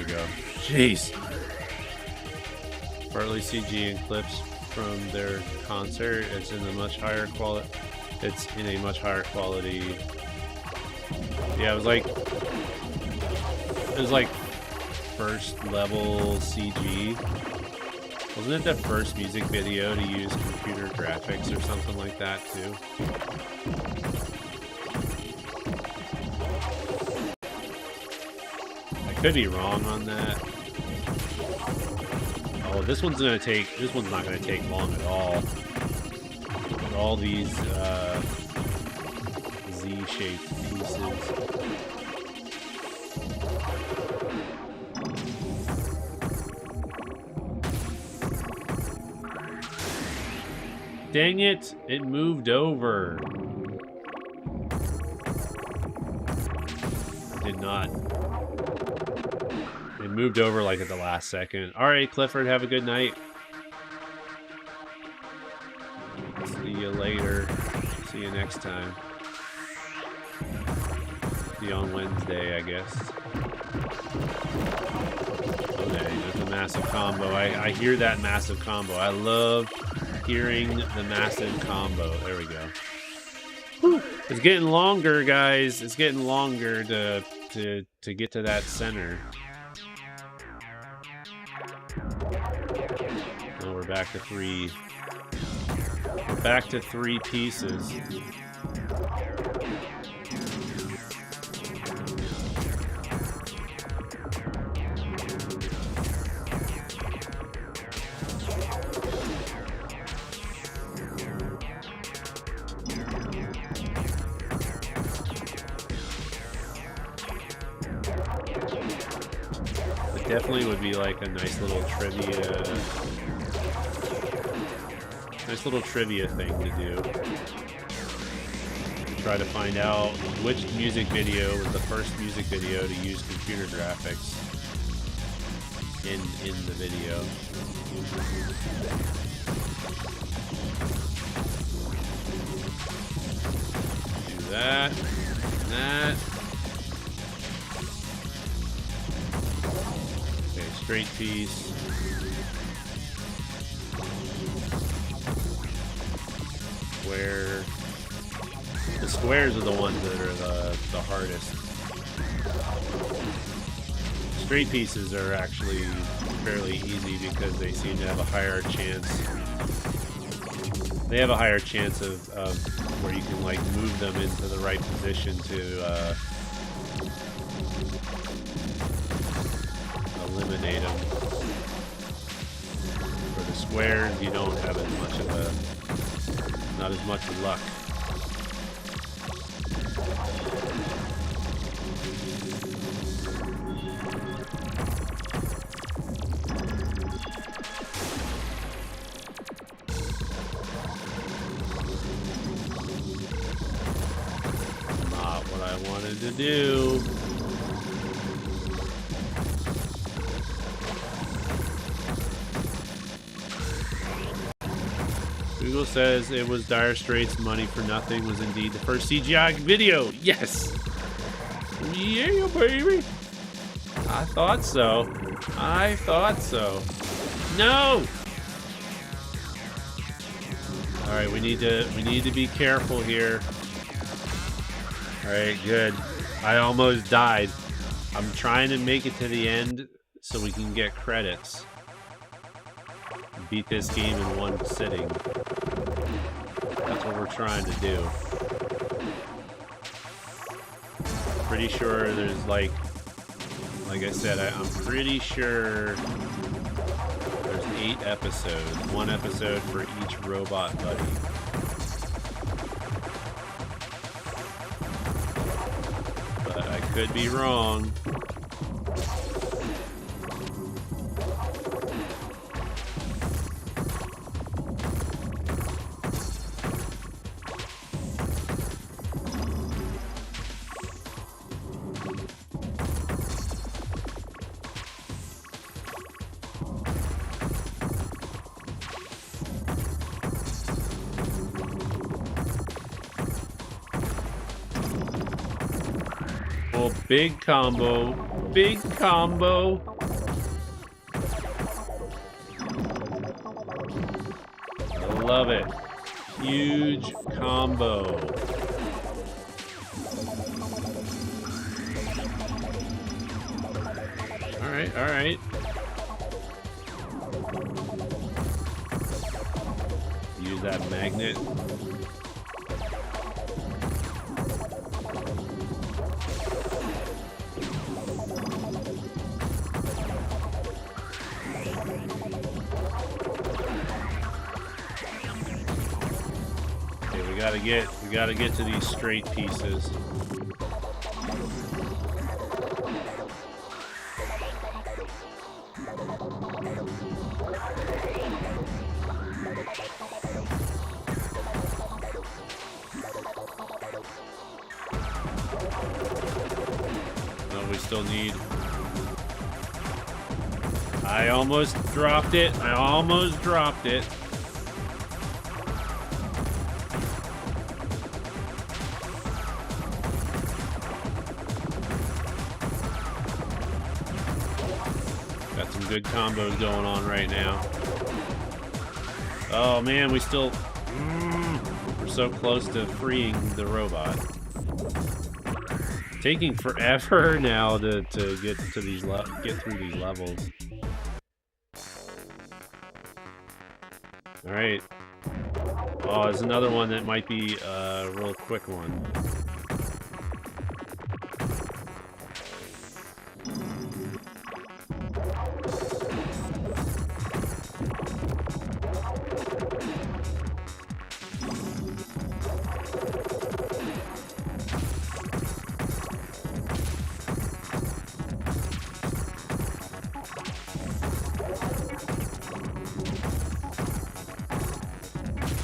go. Jeez. Partly CG and clips from their concert. It's in a much higher quality. It's in a much higher quality. Yeah, it was like first level CG. Wasn't it the first music video to use computer graphics or something like that too? I could be wrong on that. Oh, this one's not gonna take long at all. With all these Z-shaped pieces. Dang it! It moved over. It did not. It moved over like at the last second. Alright, Clifford, have a good night. See you later. See you next time. See you on Wednesday, I guess. Okay, there's a massive combo. I hear that massive combo. I love hearing the massive combo. There we go. Whew. It's getting longer, guys. It's getting longer to get to that center. Oh, we're back to three. We're back to 3 pieces. Definitely would be like a nice little trivia thing to do. Try to find out which music video was the first music video to use computer graphics in the video. Do that, and that. Straight piece. Square. The squares are the ones that are the hardest. Straight pieces are actually fairly easy because they seem to have a higher chance. They have a higher chance of where you can like move them into the right position to eliminate them. For the squares, you don't have as much of not as much luck. Not what I wanted to do. Google says it was Dire Straits' Money for Nothing was indeed the first CGI video. Yes! Yeah, baby! I thought so. I thought so. No! Alright, we need to be careful here. Alright, good. I almost died. I'm trying to make it to the end so we can get credits. Beat this game in one sitting. That's what we're trying to do. Pretty sure there's like I said, I'm pretty sure there's 8 episodes. 1 episode for each robot buddy. But I could be wrong. Big combo. Big combo. I love it. Huge combo. Alright, alright. Use that magnet. We gotta get to these straight pieces. No, we still need. I almost dropped it. I almost dropped it. Good combos going on right now. Oh man, we still we're so close to freeing the robot. Taking forever now to get to these get through these levels. All right. Oh, there's another one that might be a real quick one.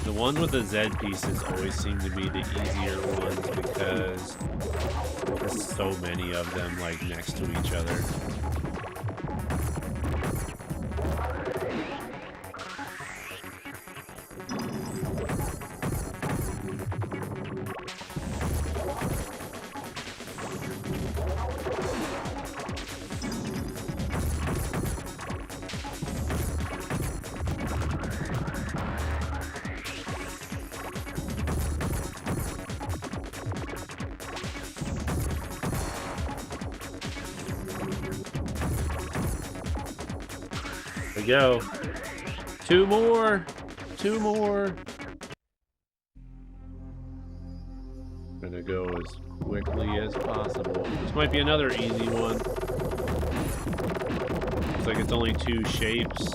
The ones with the Z pieces always seem to be the easier ones because there's so many of them like next to each other. We go. Two more. Two more. Gonna go as quickly as possible. This might be another easy one. Looks like it's only two shapes.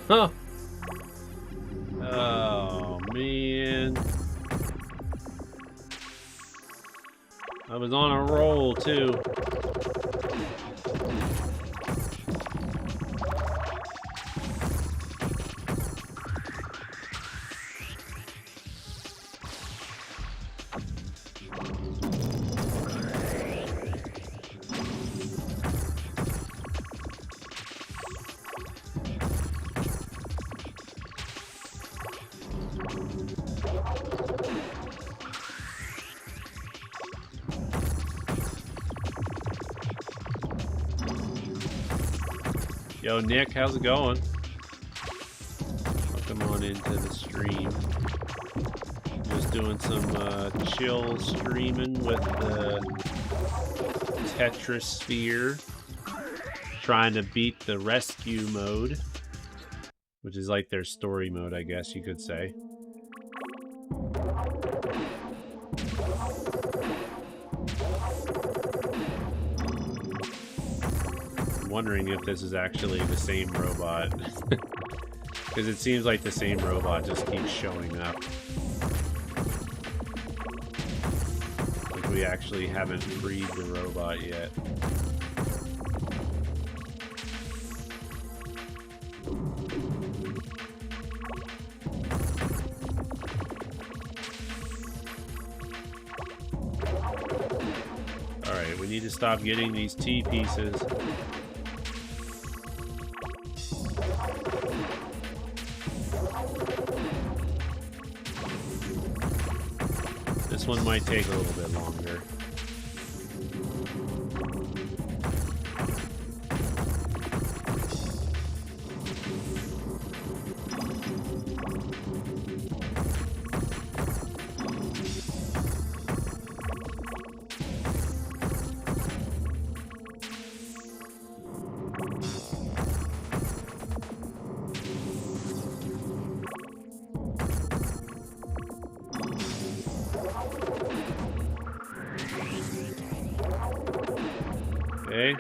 No. Oh, man. I was on a roll, too. Yo, Nick, how's it going? Welcome on into the stream. Just doing some chill streaming with the Tetrisphere. Trying to beat the rescue mode, which is like their story mode, I guess you could say. Wondering if this is actually the same robot, because it seems like the same robot just keeps showing up. Like we actually haven't freed the robot yet. need to stop getting these T pieces. This one might take a little bit longer. Okay.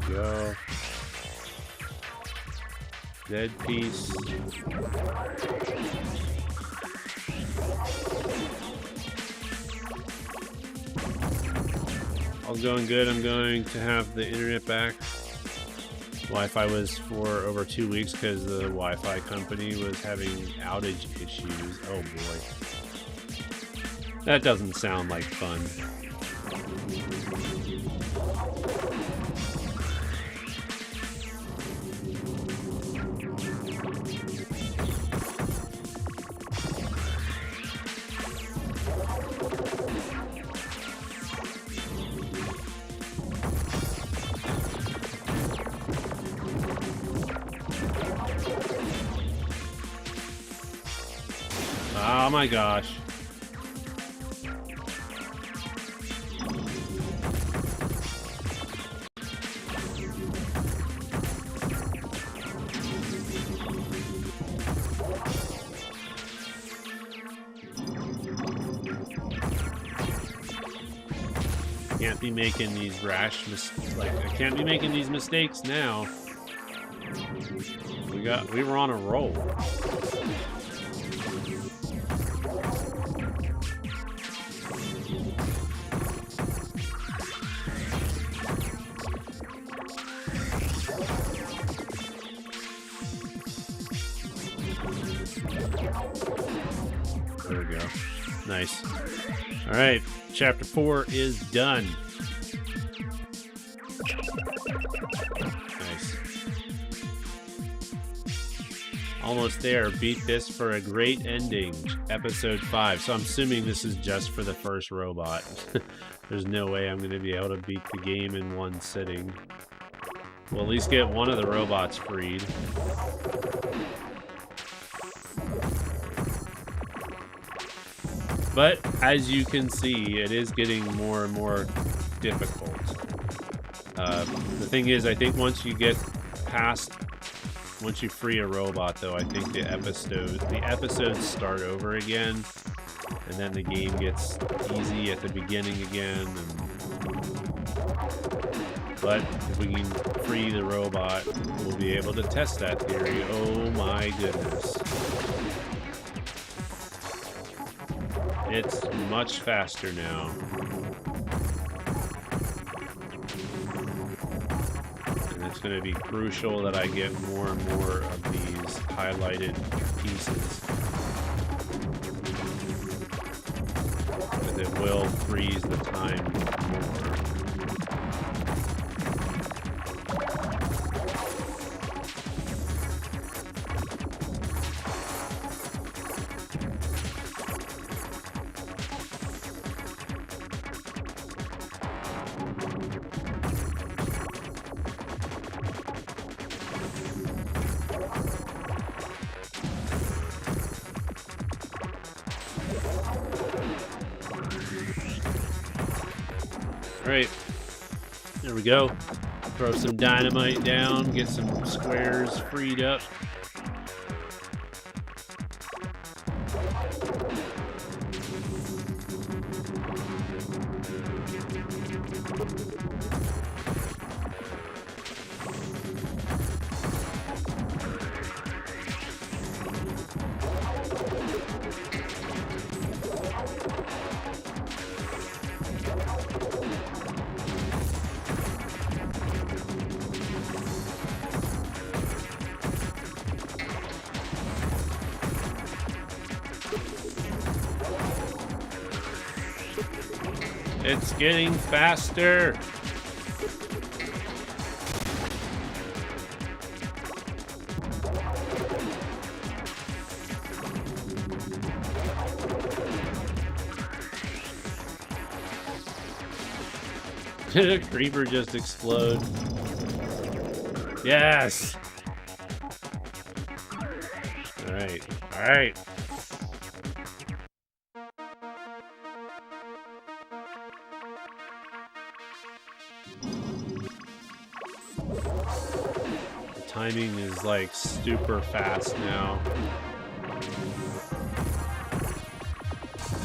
Go. Dead piece. All's going good. I'm going to have the internet back. Wi-Fi was for over 2 weeks because the Wi-Fi company was having outage issues. Oh boy. That doesn't sound like fun. Oh my gosh. Can't be making these rash I can't be making these mistakes now. We were on a roll. There we go. Nice. All right, chapter 4 is done. Nice. Almost there. Beat this for a great ending. Episode 5. So I'm assuming this is just for the first robot. There's no way I'm going to be able to beat the game in one sitting. We'll at least get one of the robots freed. But as you can see, it is getting more and more difficult. The thing is, I think once you free a robot, though, I think the episodes start over again, and then the game gets easy at the beginning again. But if we can free the robot, we'll be able to test that theory. Oh my goodness. It's much faster now. And it's going to be crucial that I get more and more of these highlighted pieces. Because it will freeze the time more. Alright, there we go. Throw some dynamite down, get some squares freed up. It's getting faster. Did a creeper just explode? Yes! Alright, alright. The timing is like super fast now.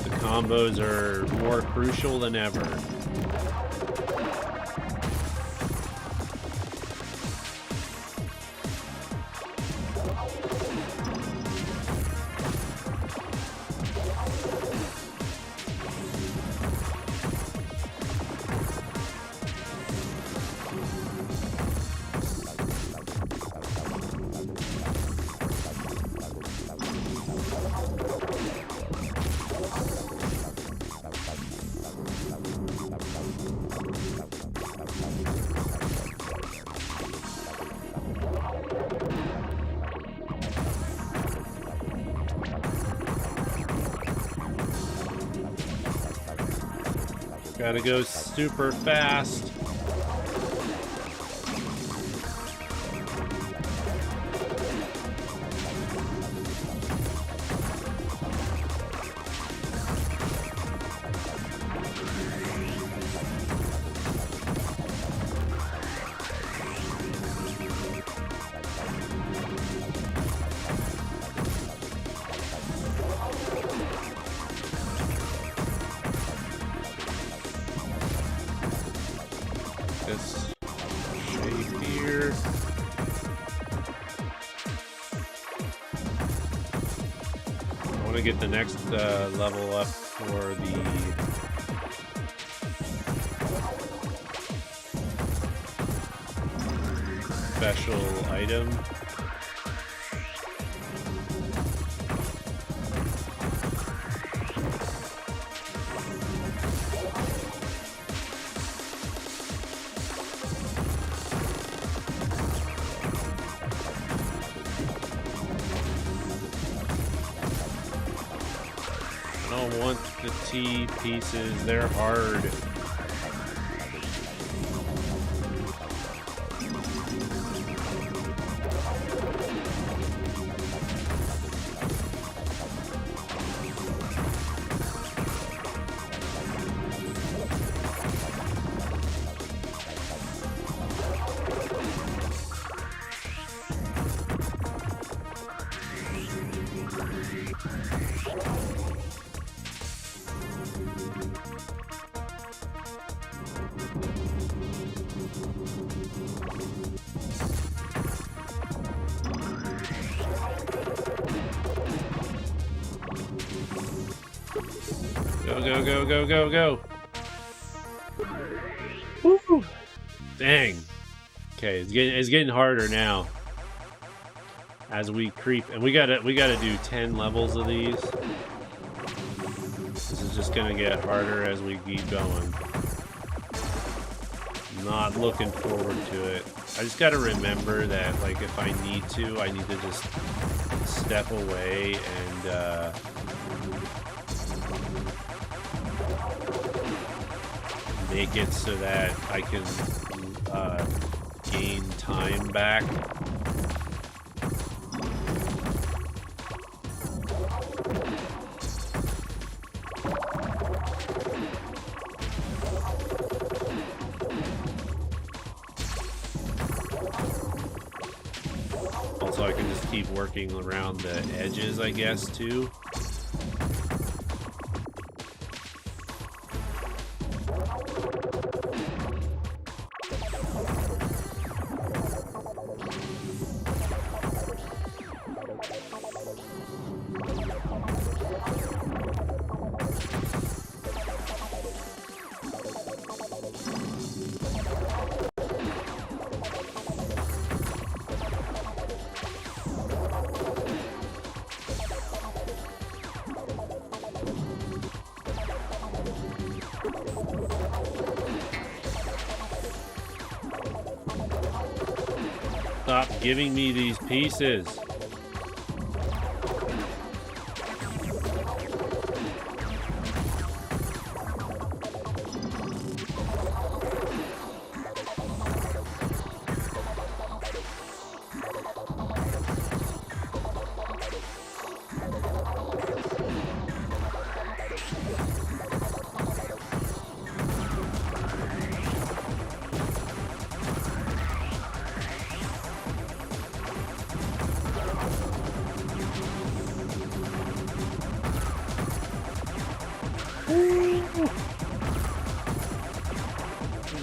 The combos are more crucial than ever. Gotta go super fast. This shape here. I want to get the next level up for the special item. I don't want the T pieces, they're hard. Go, go, go, go, go, go. Woo! Dang. Okay, it's getting harder now. As we creep, and we gotta do 10 levels of these. This is just gonna get harder as we keep going. Not looking forward to it. I just gotta remember that, like, if I need to just step away and make it so that I can gain time back. Also, I can just keep working around the edges, I guess, too. Stop giving me these pieces.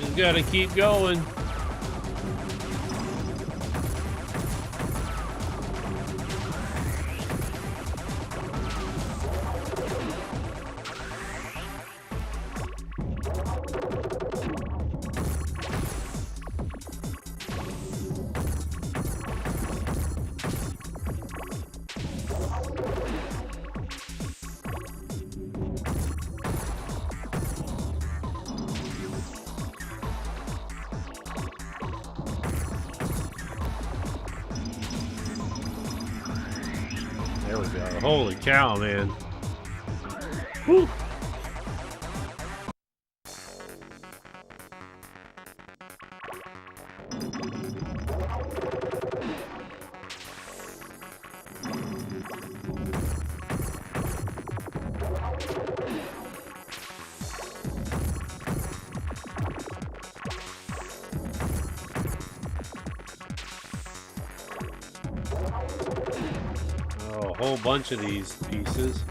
Just gotta keep going. There we go. Holy cow, man. Woo. Oh, a whole bunch of these pieces.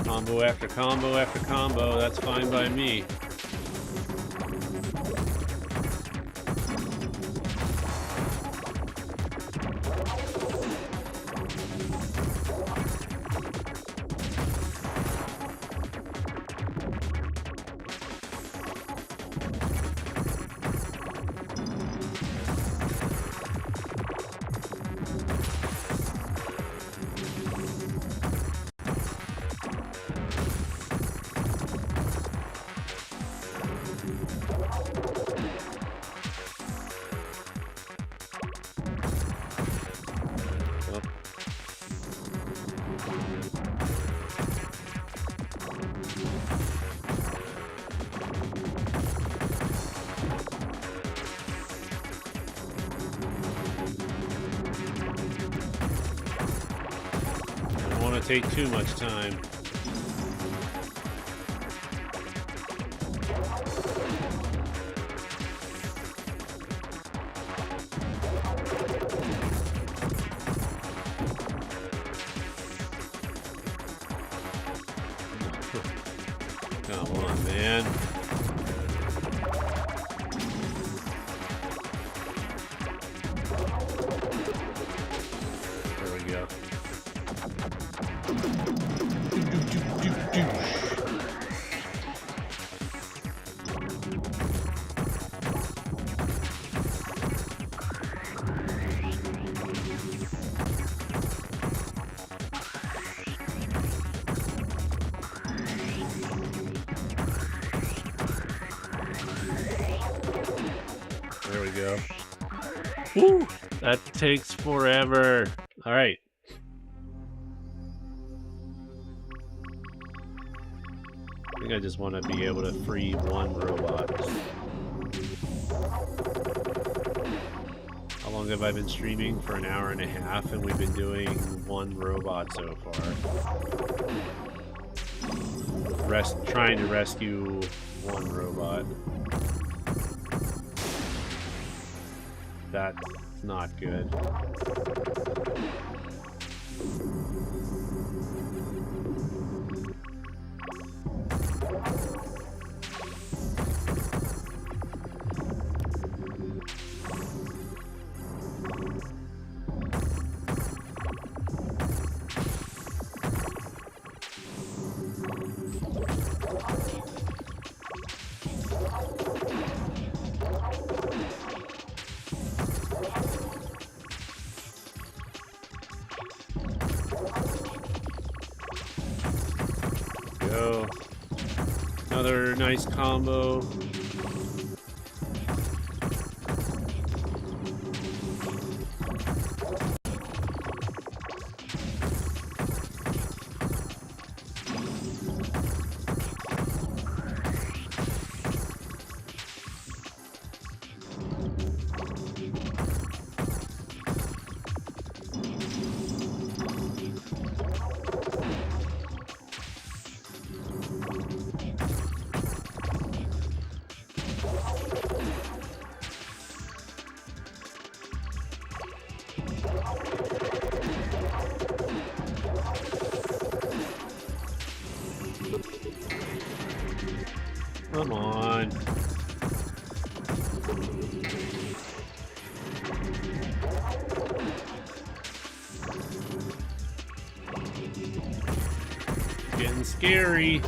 Combo after combo after combo, that's fine by me. Don't want to take too much time. Come on, man. There we go. There we go. Woo! That takes forever. All right. I think I just want to be able to free one robot. How long have I been streaming? For an hour and a half, and we've been doing one robot so far. Trying to rescue one robot. That's not good. go. Another nice combo. Come on. Getting scary.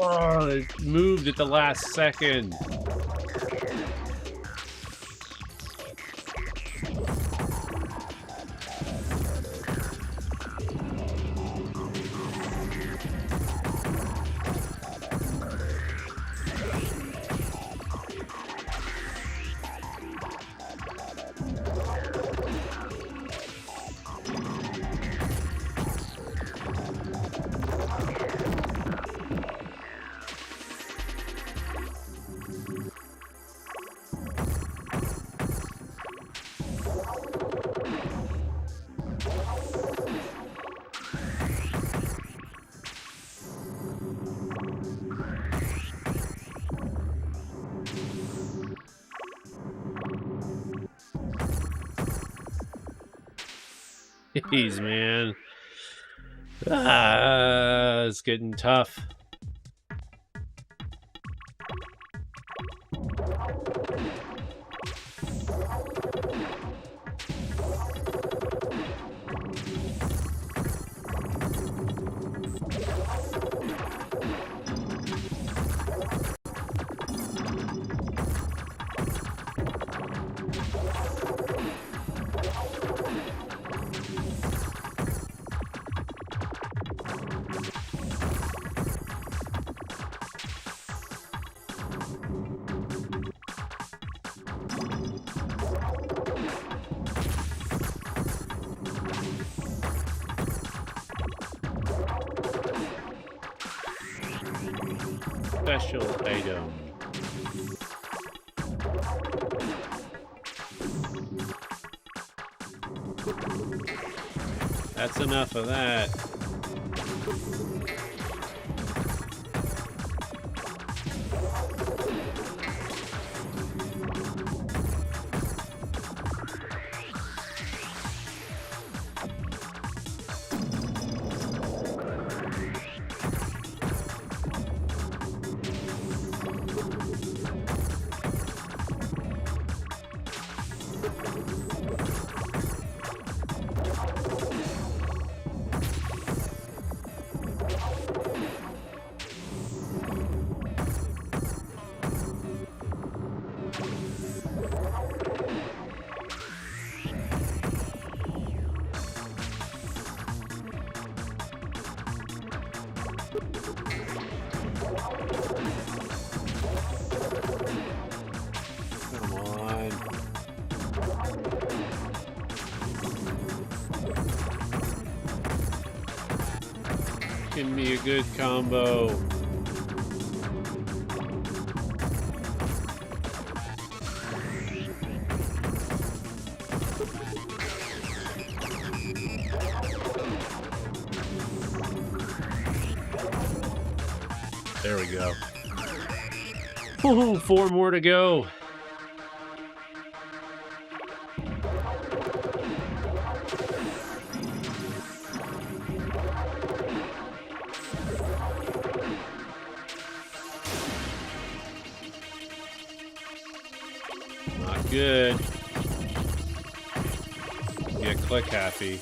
Oh, it moved at the last second. Jeez, man. It's getting tough. Special item. That's enough of that. Come on. Give me a good combo. There we go. Ooh, 4 more to go. Not good. Get click happy.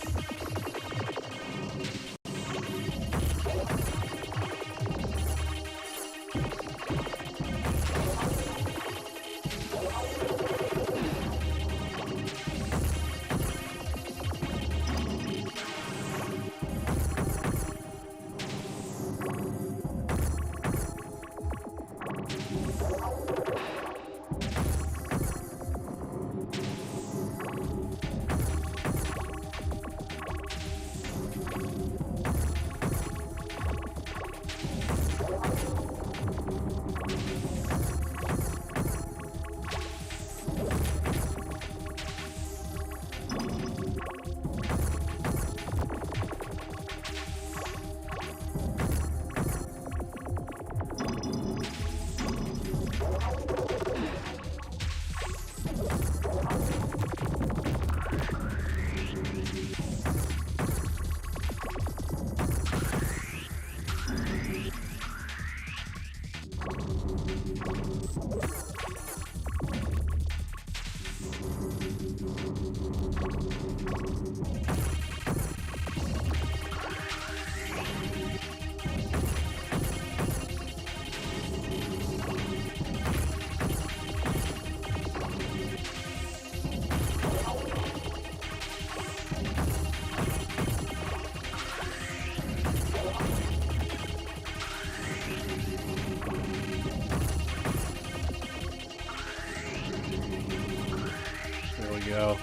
Go.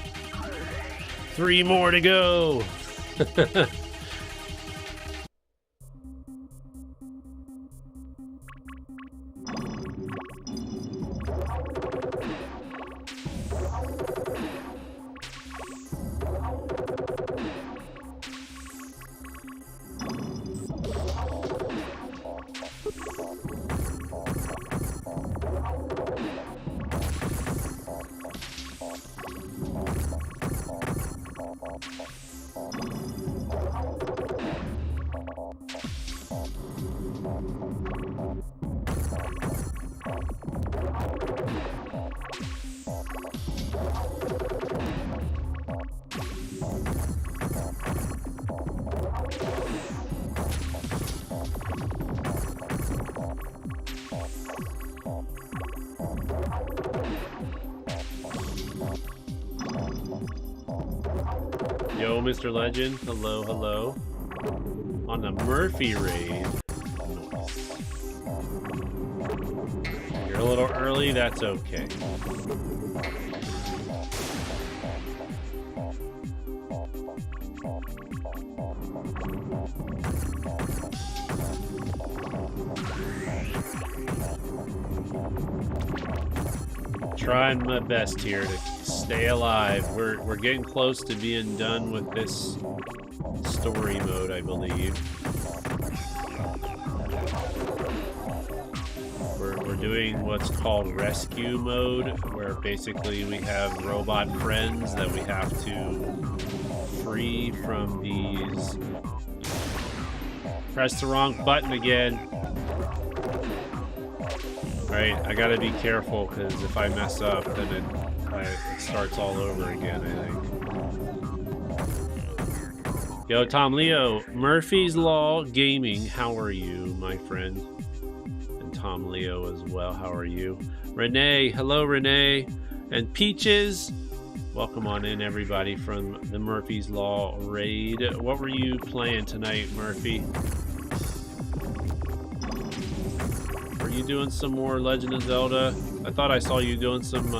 3 more to go. Yo, Mr. Legend. Hello, hello. On the Murphy raid. You're a little early, that's okay. Trying my best here to stay alive. We're getting close to being done with this story mode, I believe. We're doing what's called rescue mode, where basically we have robot friends that we have to free from these. Press the wrong button again. Right, I gotta be careful because if I mess up, then it starts all over again, I think. Yo, Tom Leo, Murphy's Law Gaming, how are you, my friend? And Tom Leo as well, how are you? Renee, hello, Renee. And Peaches, welcome on in, everybody, from the Murphy's Law raid. What were you playing tonight, Murphy? Are you doing some more Legend of Zelda? I thought I saw you doing some,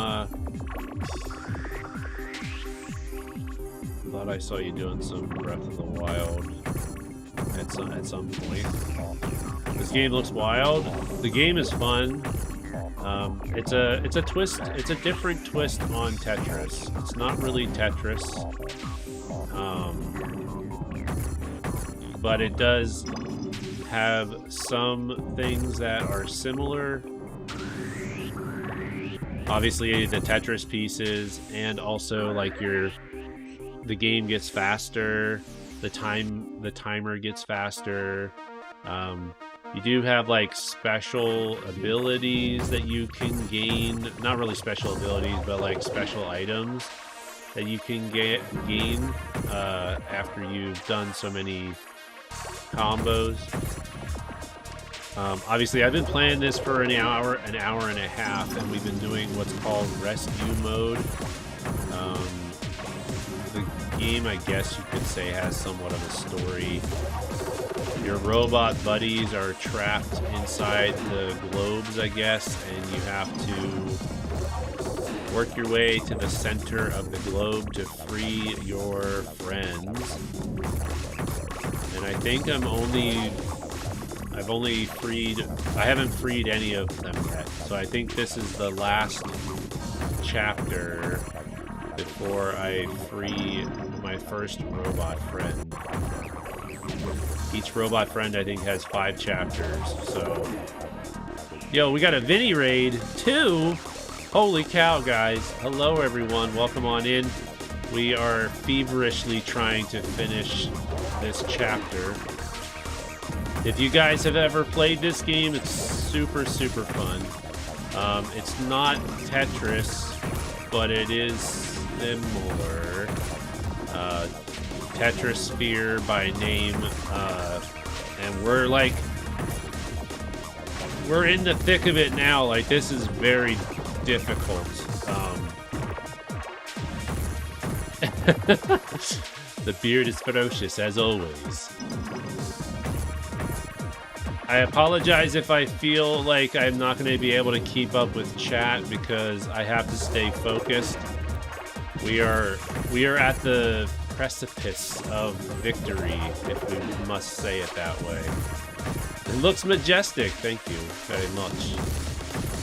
Breath of the Wild at some point. This game looks wild. The game is fun. It's a twist. It's a different twist on Tetris. It's not really Tetris, but it does have some things that are similar, Obviously, the Tetris pieces, and also like the game gets faster, the timer gets faster. You do have like special abilities that you can gain. Not really special abilities, but like special items that you can gain after you've done so many combos. Obviously, I've been playing this for an hour and a half, and we've been doing what's called rescue mode. The game, I guess you could say, has somewhat of a story. Your robot buddies are trapped inside the globes, I guess, and you have to work your way to the center of the globe to free your friends. And I think I haven't freed any of them yet. So I think this is the last chapter before I free my first robot friend. Each robot friend, I think, has 5 chapters, so... Yo, we got a Vinny raid, too! Holy cow, guys. Hello, everyone. Welcome on in. We are feverishly trying to finish this chapter. If you guys have ever played this game, it's super, super fun. It's not Tetris, but it is similar. Tetrisphere by name, and we're in the thick of it now. Like, this is very difficult. The beard is ferocious as always. I apologize if I feel like I'm not going to be able to keep up with chat because I have to stay focused. We are at the precipice of victory, if we must say it that way. It looks majestic. Thank you very much.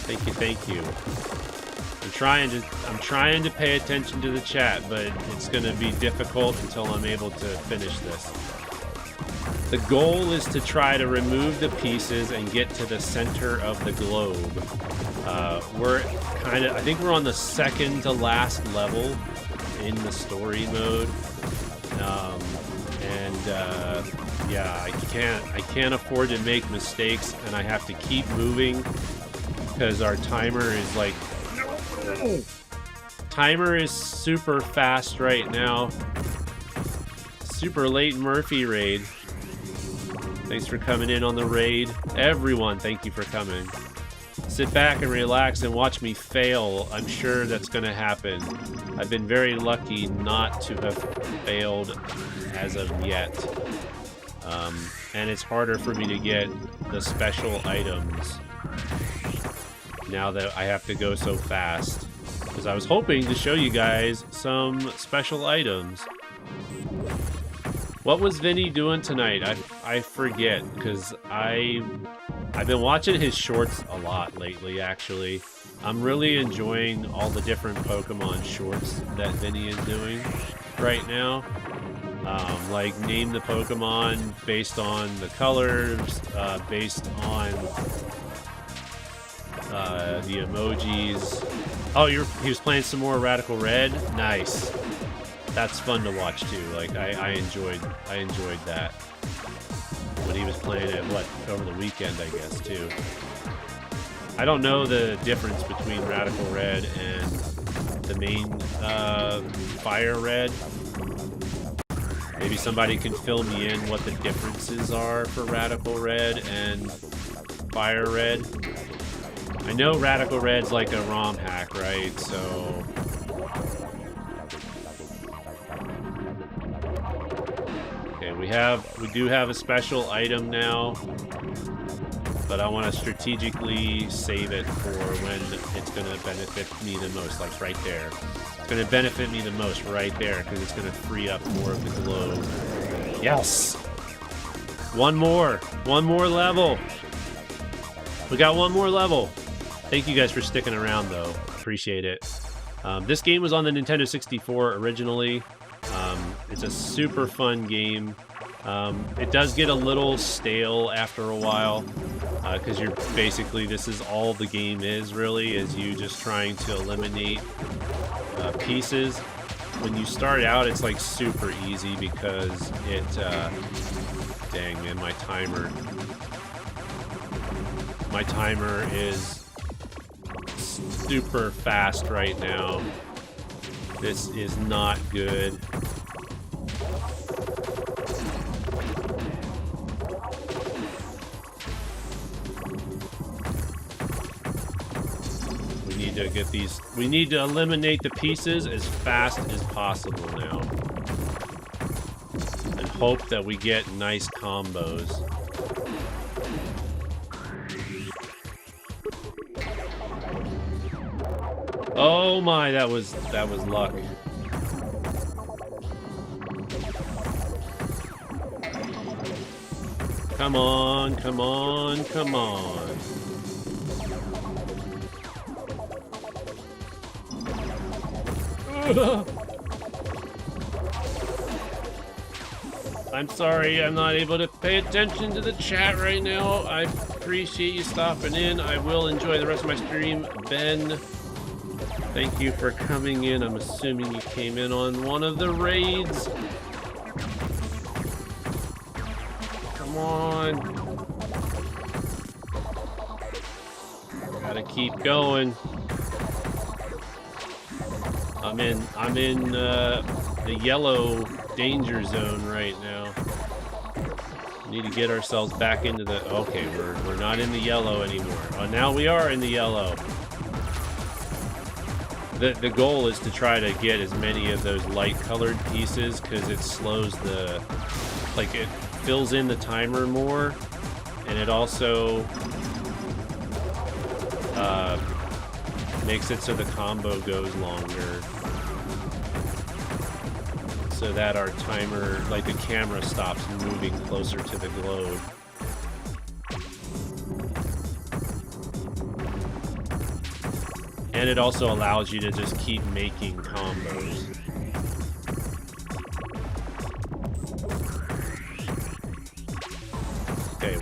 Thank you. I'm trying to pay attention to the chat, but it's going to be difficult until I'm able to finish this. The goal is to try to remove the pieces and get to the center of the globe. I think we're on the second to last level in the story mode. Yeah, I can't afford to make mistakes, and I have to keep moving because our timer is like... Timer is super fast right now. Super late Murphy raid. Thanks for coming in on the raid. Everyone, thank you for coming. Sit back and relax and watch me fail. I'm sure that's going to happen. I've been very lucky not to have failed as of yet. And it's harder for me to get the special items now that I have to go so fast. Because I was hoping to show you guys some special items. What was Vinny doing tonight? I forget, because I've been watching his shorts a lot lately, actually. I'm really enjoying all the different Pokemon shorts that Vinny is doing right now. Like, name the Pokemon based on the colors, based on the emojis. Oh, he was playing some more Radical Red? Nice. That's fun to watch too. Like, I enjoyed that when he was playing it, over the weekend, I guess, too. I don't know the difference between Radical Red and the main Fire Red. Maybe somebody can fill me in what the differences are for Radical Red and Fire Red. I know Radical Red's like a ROM hack, right? So... Okay, we do have a special item now, but I want to strategically save it for when it's going to benefit me the most, like right there. It's going to benefit me the most right there, because it's going to free up more of the globe. Yes! One more level! We got one more level! Thank you guys for sticking around, though. Appreciate it. This game was on the Nintendo 64 originally. It's a super fun game. It does get a little stale after a while. because you're basically, this is all the game is really, is you just trying to eliminate pieces. When you start out, it's like super easy because it, dang man, my timer is super fast right now. This is not good. We need to get these, we need to eliminate the pieces as fast as possible now. And hope that we get nice combos. Oh my, that was luck. Come on, come on, come on. I'm sorry, I'm not able to pay attention to the chat right now. I appreciate you stopping in. I will enjoy the rest of my stream. Ben, thank you for coming in. I'm assuming you came in on one of the raids. Come on. Gotta keep going. I'm in the yellow danger zone right now. Need to get ourselves back into the, okay, we're not in the yellow anymore. Oh, now we are in the yellow. The goal is to try to get as many of those light colored pieces because it slows the, like it fills in the timer more, and it also makes it so the combo goes longer, so that our timer, like the camera, stops moving closer to the globe. And it also allows you to just keep making combos.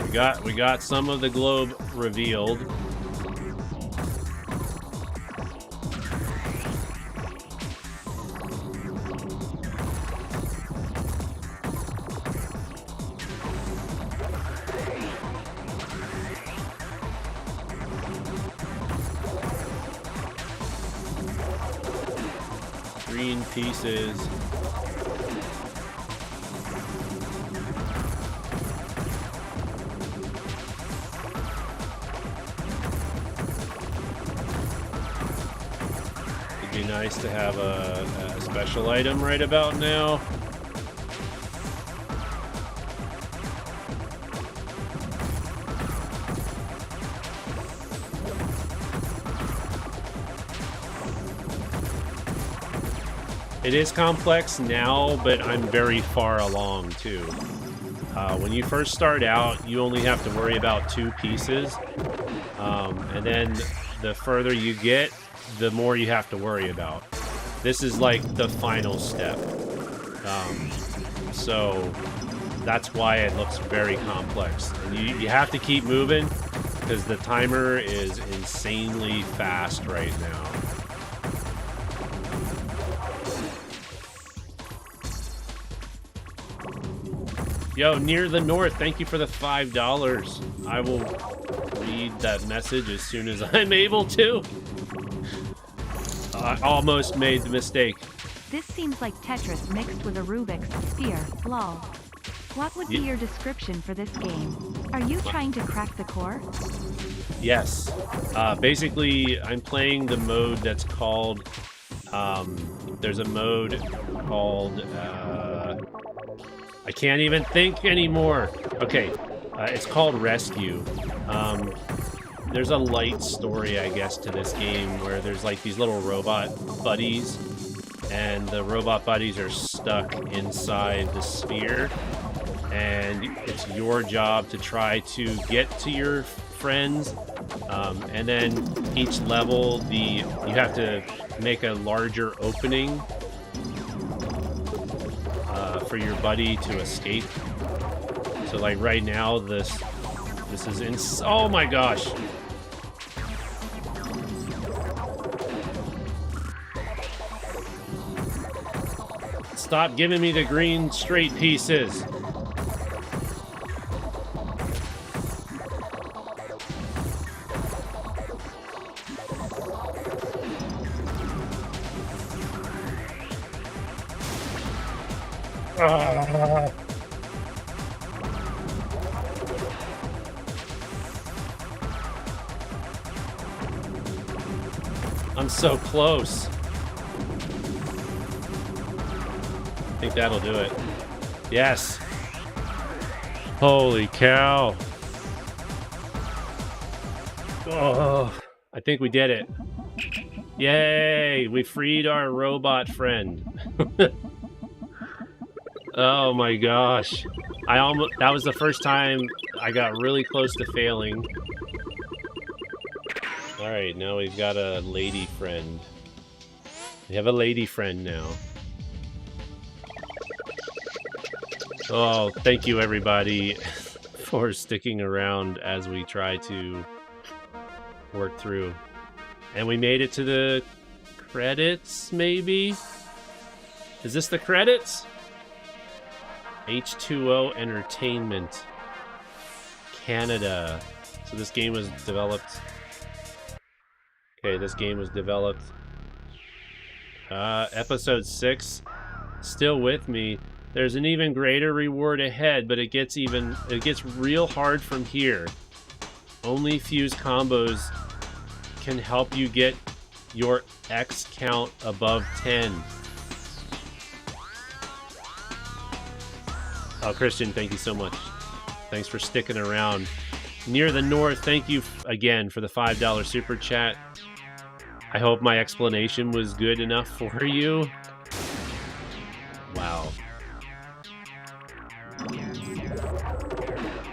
Okay, we got some of the globe revealed. Green pieces. It'd be nice to have a special item right about now. It is complex now, but I'm very far along too. When you first start out, you only have to worry about 2 pieces. And then the further you get, the more you have to worry about. This is like the final step. So that's why it looks very complex. And you have to keep moving because the timer is insanely fast right now. Yo, Near the North, thank you for the $5. I will read that message as soon as I'm able to. I almost made the mistake. This seems like Tetris mixed with a Rubik's sphere. Lol. What would be your description for this game? Are you trying to crack the core? Yes. Basically, I'm playing the mode that's called... there's a mode called... I can't even think anymore. Okay, it's called Rescue. There's a light story, I guess, to this game where there's like these little robot buddies, and the robot buddies are stuck inside the sphere, and it's your job to try to get to your friends, and then each level, you have to make a larger opening for your buddy to escape. So like right now, this This is oh my gosh. Stop giving me the green straight pieces. I'm so close. I think that'll do it. Yes. Holy cow. Oh, I think we did it. Yay, we freed our robot friend. Oh my gosh. That was the first time I got really close to failing. Alright, now we've got a lady friend. We have a lady friend now. Oh, thank you everybody for sticking around as we try to work through. And we made it to the credits, maybe? Is this the credits? H2O Entertainment. Canada. So this game was developed... Okay, this game was developed... Episode 6. Still with me. There's an even greater reward ahead, but it gets real hard from here. Only fuse combos can help you get your X count above 10. Oh, Christian, thank you so much. Thanks for sticking around. Near the North, thank you again for the $5 super chat. I hope my explanation was good enough for you. Wow.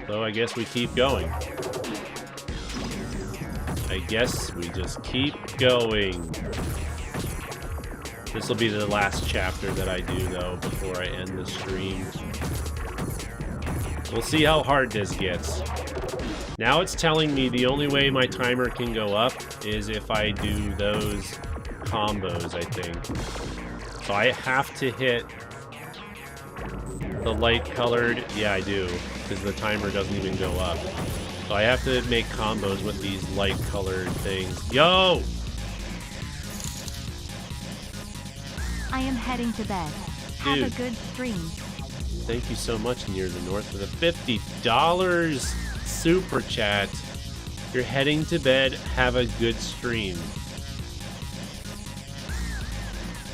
So I guess we keep going. I guess we just keep going. This will be the last chapter that I do, though, before I end the stream. We'll see how hard this gets. Now it's telling me the only way my timer can go up is if I do those combos, I think. So I have to hit the light-colored... Yeah, I do, because the timer doesn't even go up. So I have to make combos with these light-colored things. Yo! I am heading to bed. Dude. Have a good stream. Thank you so much, Near the North, for the $50 super chat. You're heading to bed. Have a good stream.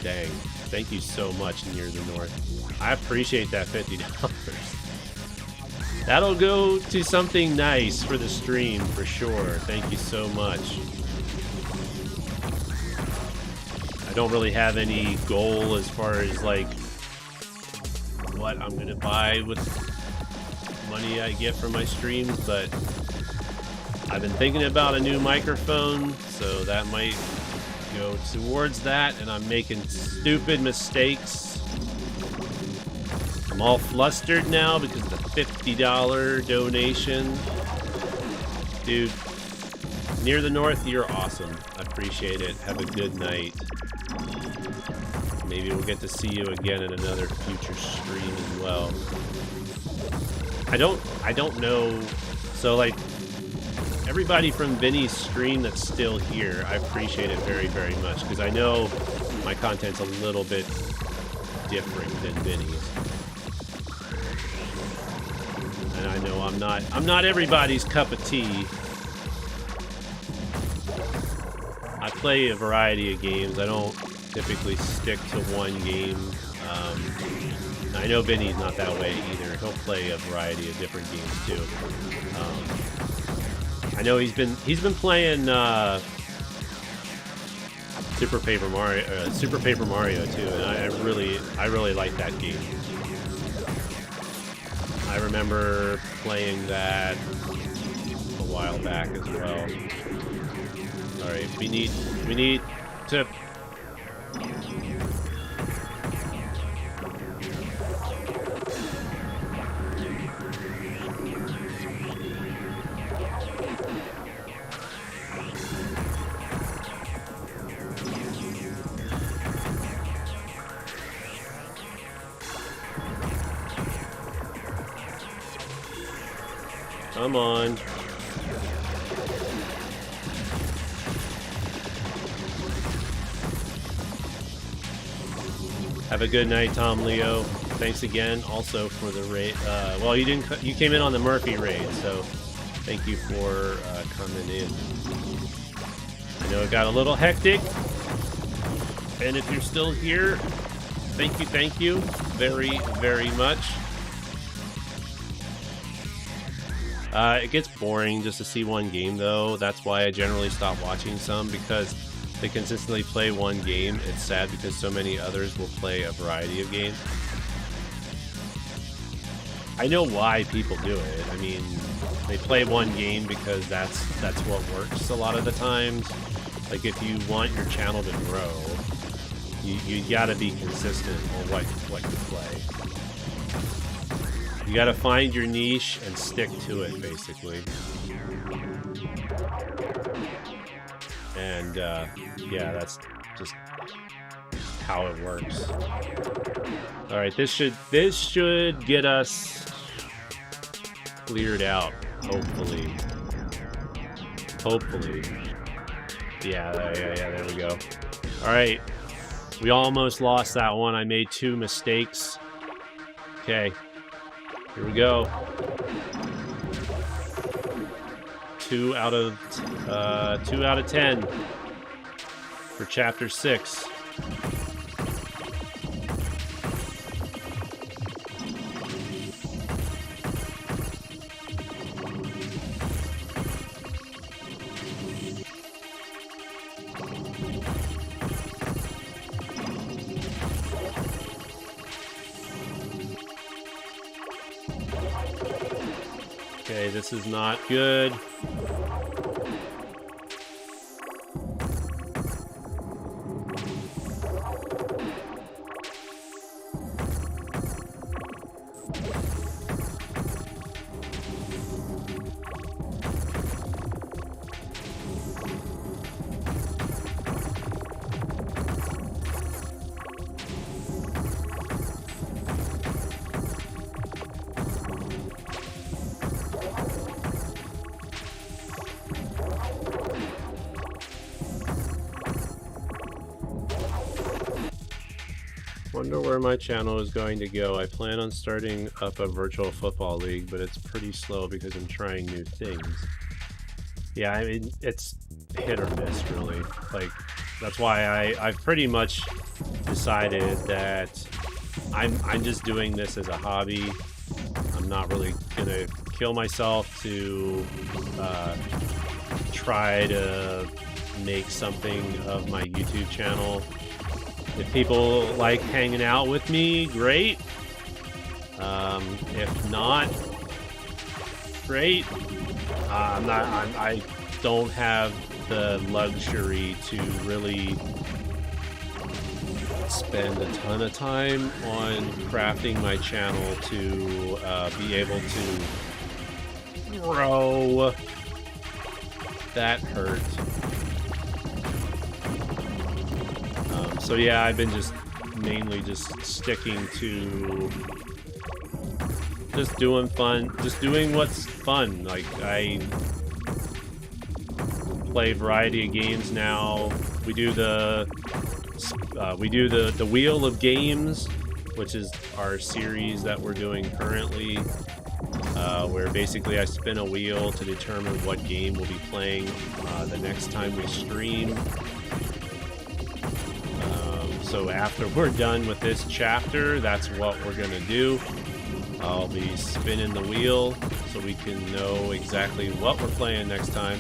Dang. Thank you so much, Near the North. I appreciate that $50. That'll go to something nice for the stream, for sure. Thank you so much. I don't really have any goal as far as, like, what I'm gonna buy with money I get from my streams, but I've been thinking about a new microphone, so that might go towards that, and I'm making stupid mistakes. I'm all flustered now because of the $50 donation. Dude, Near the North, you're awesome. I appreciate it. Have a good night. Maybe we'll get to see you again in another future stream as well. I don't know. So, like, everybody from Vinny's stream that's still here, I appreciate it very, very much, because I know my content's a little bit different than Vinny's. And I know I'm not everybody's cup of tea. I play a variety of games. I don't typically stick to one game. I know Vinny's not that way either. He'll play a variety of different games too. I know he's been playing Super Paper Mario too, and I really like that game. I remember playing that a while back as well. All right, we need to. Come on. Have a good night, Tom Leo. Thanks again, also for the raid. Well, you didn't. You came in on the Murphy raid, so thank you for coming in. I know it got a little hectic, and if you're still here, thank you very, very much. It gets boring just to see one game, though. That's why I generally stop watching some, because they consistently play one game. It's sad because so many others will play a variety of games. I know why people do it. I mean, they play one game because that's what works a lot of the times. Like, if you want your channel to grow, you gotta be consistent on what you play. You gotta find your niche and stick to it, basically. And yeah, that's just how it works. All right, this should get us cleared out, hopefully. Yeah, there we go. All right, we almost lost that one. I made 2 mistakes. Okay, here we go. 2 out of 10 for chapter 6. Okay, this is not good. Wonder where my channel is going to go. I plan on starting up a virtual football league, but it's pretty slow because I'm trying new things. Yeah, I mean, it's hit or miss, really. Like, that's why I've pretty much decided that I'm just doing this as a hobby. I'm not really gonna kill myself to try to make something of my YouTube channel. If people like hanging out with me, great. If not, great. I don't have the luxury to really spend a ton of time on crafting my channel to be able to grow. That hurt. So yeah, I've been just mainly just sticking to just doing what's fun. Like, I play a variety of games now. We do the Wheel of Games, which is our series that we're doing currently, where basically I spin a wheel to determine what game we'll be playing the next time we stream. So after we're done with this chapter, that's what we're gonna do. I'll be spinning the wheel so we can know exactly what we're playing next time.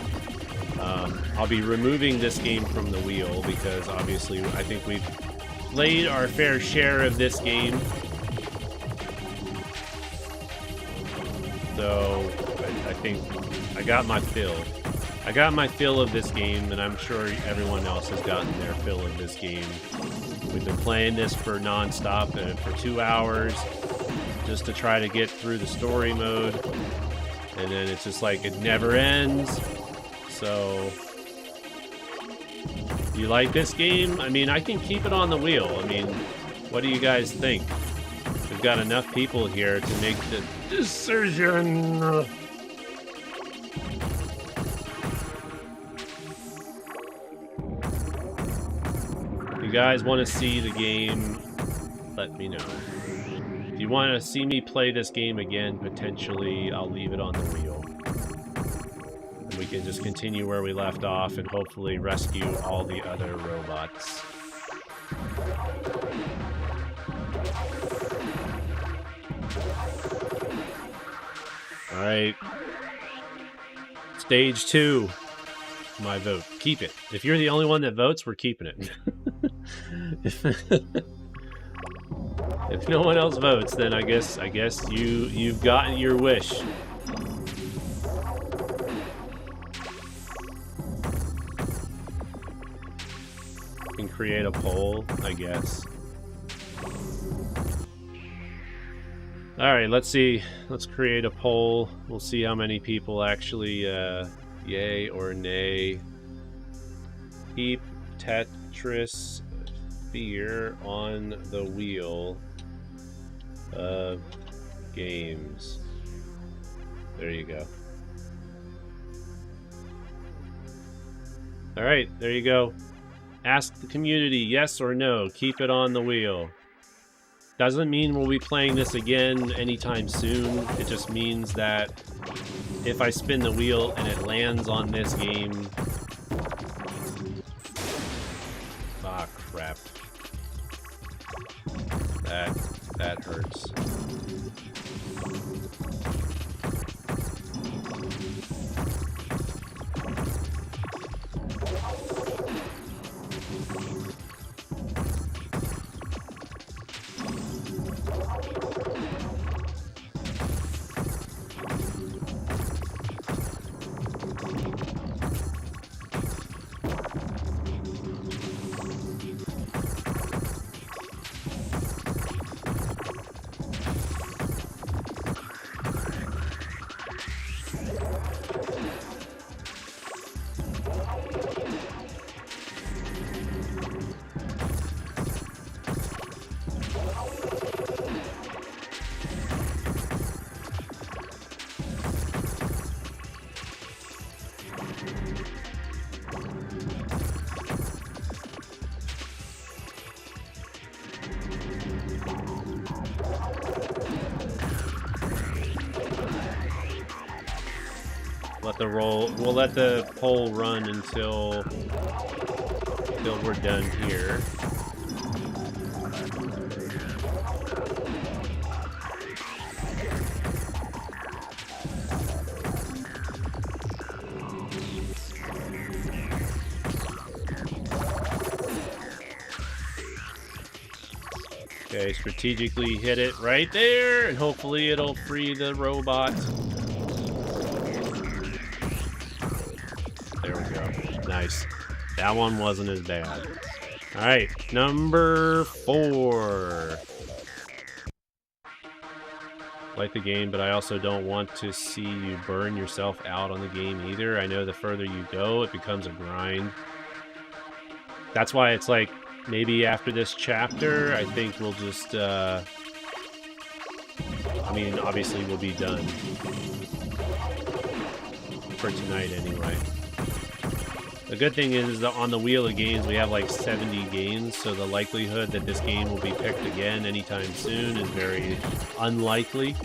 I'll be removing this game from the wheel because obviously I think we've played our fair share of this game. So I think I got my fill. I got my fill of this game, and I'm sure everyone else has gotten their fill of this game. We've been playing this for non-stop for 2 hours just to try to get through the story mode, and then it's just like it never ends. So, you like this game? I mean, I can keep it on the wheel. I mean, what do you guys think? We've got enough people here to make the decision. guys want to see the game, let me know. If you want to see me play this game again, potentially, I'll leave it on the wheel. And we can just continue where we left off and hopefully rescue all the other robots. Alright. Stage 2. My vote. Keep it. If you're the only one that votes, we're keeping it. If no one else votes, then I guess you've gotten your wish. You can create a poll, I guess. Alright, let's see. Let's create a poll. We'll see how many people actually yay or nay. Keep Tetrisphere on the wheel of games. There you go. Alright, there you go. Ask the community, yes or no. Keep it on the wheel. Doesn't mean we'll be playing this again anytime soon. It just means that if I spin the wheel and it lands on this game... Ah, crap. That hurts. We'll let the poll run until we're done here. Okay, strategically hit it right there, and hopefully it'll free the robot. Nice. That one wasn't as bad. Alright, number 4. Like the game, but I also don't want to see you burn yourself out on the game either. I know the further you go, it becomes a grind. That's why it's like, maybe after this chapter, I think we'll just, I mean, obviously we'll be done. For tonight, anyway. The good thing is that on the wheel of games, we have like 70 games, so the likelihood that this game will be picked again anytime soon is very unlikely.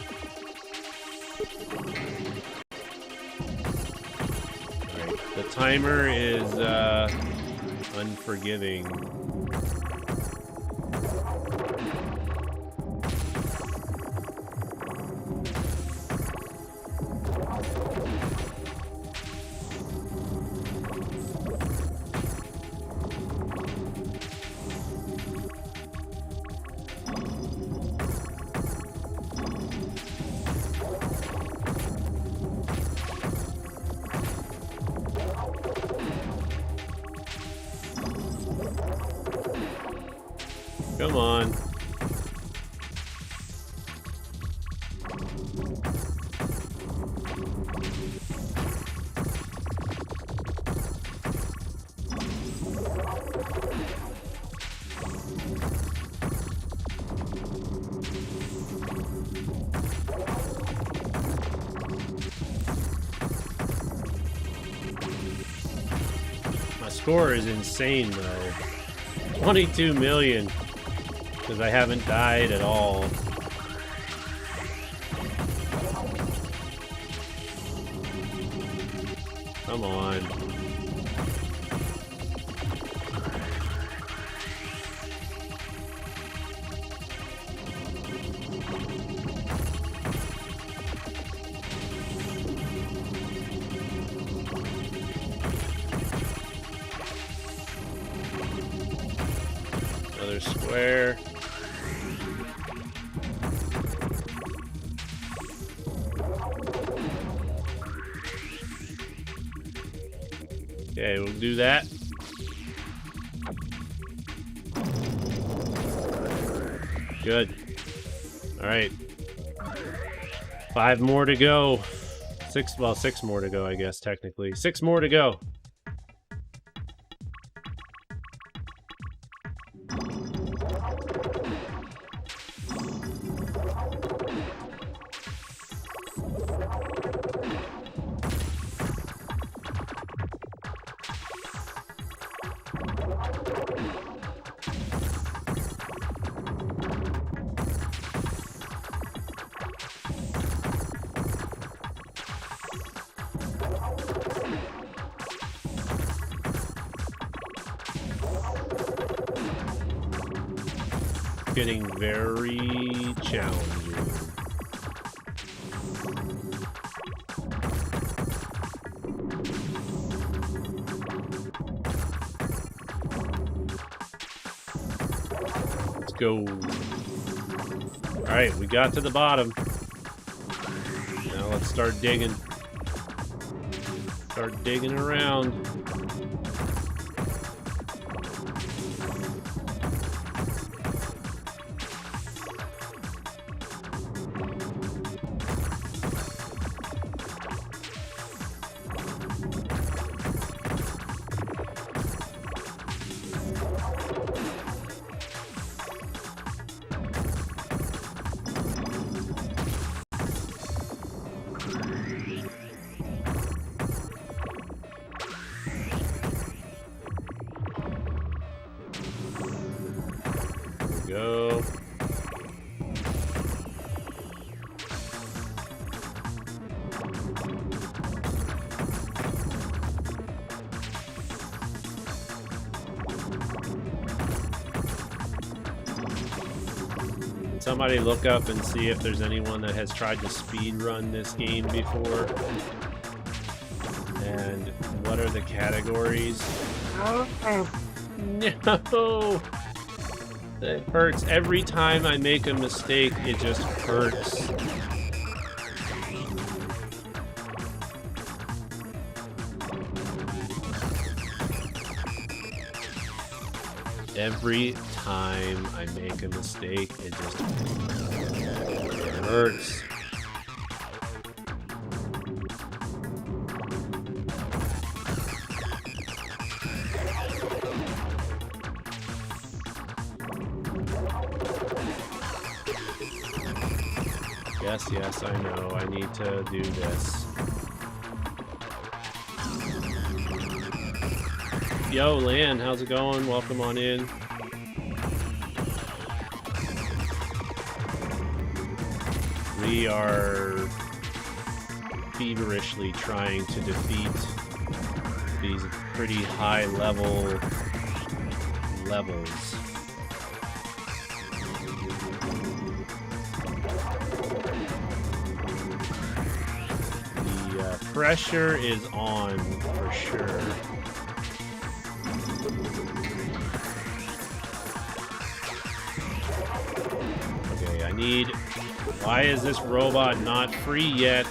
Alright, the timer is unforgiving. Come on. My score is insane, though. 22 million. Because I haven't died at all. Come on. Another square. Okay, we'll do that. Good. All right. 5 more to go. 6 more to go, I guess, technically. 6 more to go. Getting very challenging. Let's go. All right, we got to the bottom. Now let's start digging. Start digging around. Go. Somebody look up and see if there's anyone that has tried to speed run this game before. And what are the categories? No! It hurts. Every time I make a mistake, it just hurts. Every time I make a mistake, it just hurts. Yes, I know. I need to do this. Yo, Lan, how's it going? Welcome on in. We are feverishly trying to defeat these pretty high levels. Pressure is on for sure. Okay, I need... Why is this robot not free yet?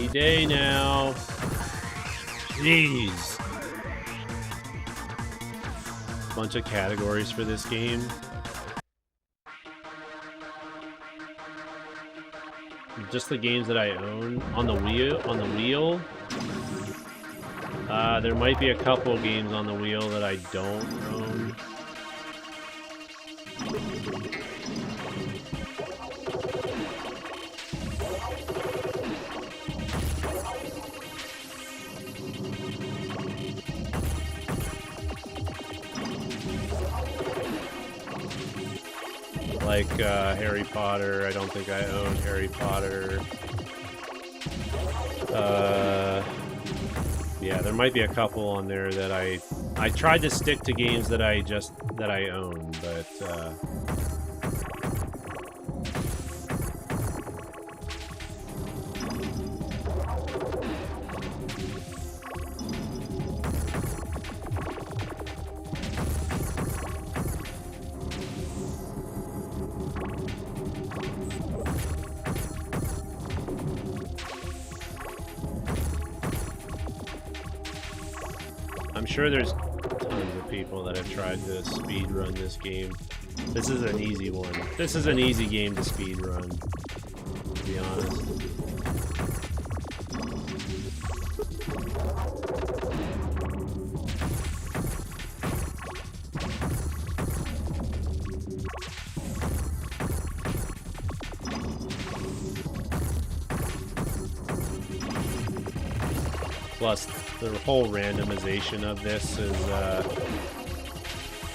Any day now. Jeez. Bunch of categories for this game. Just the games that I own on the wheel. There might be a couple games on the wheel that I don't own. Like Harry Potter. I don't think I own Harry Potter. Yeah, there might be a couple on there that I tried to stick to games that I own, but I'm sure there's tons of people that have tried to speed run this game. This is an easy one. This is an easy game to speed run, to be honest. Plus, the whole randomization of this is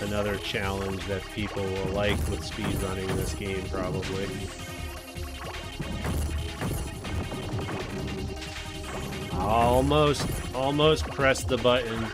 another challenge that people will like with speedrunning this game, probably. Almost pressed the button.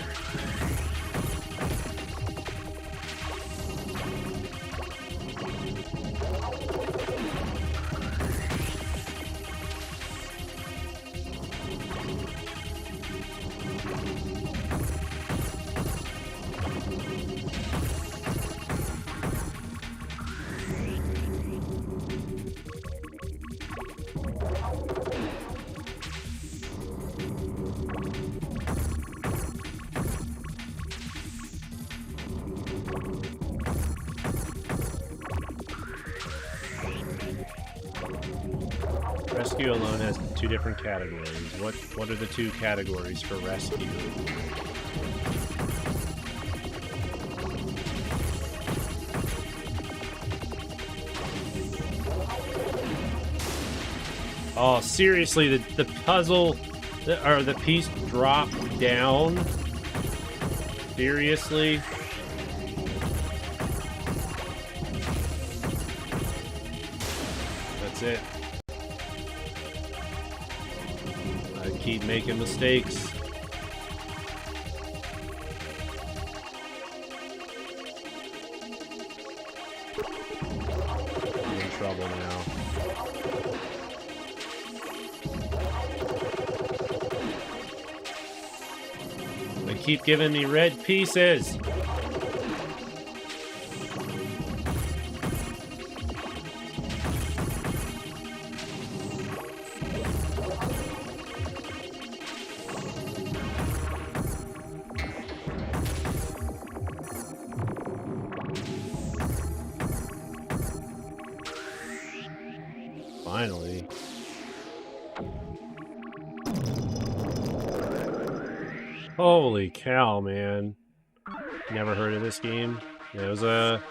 Rescue alone has two different categories. What are the two categories for rescue? Oh, seriously, the puzzle, or the piece dropped down? Seriously? That's it. I keep making mistakes. I'm in trouble now. They keep giving me red pieces. Finally. Holy cow, man. Never heard of this game. It was a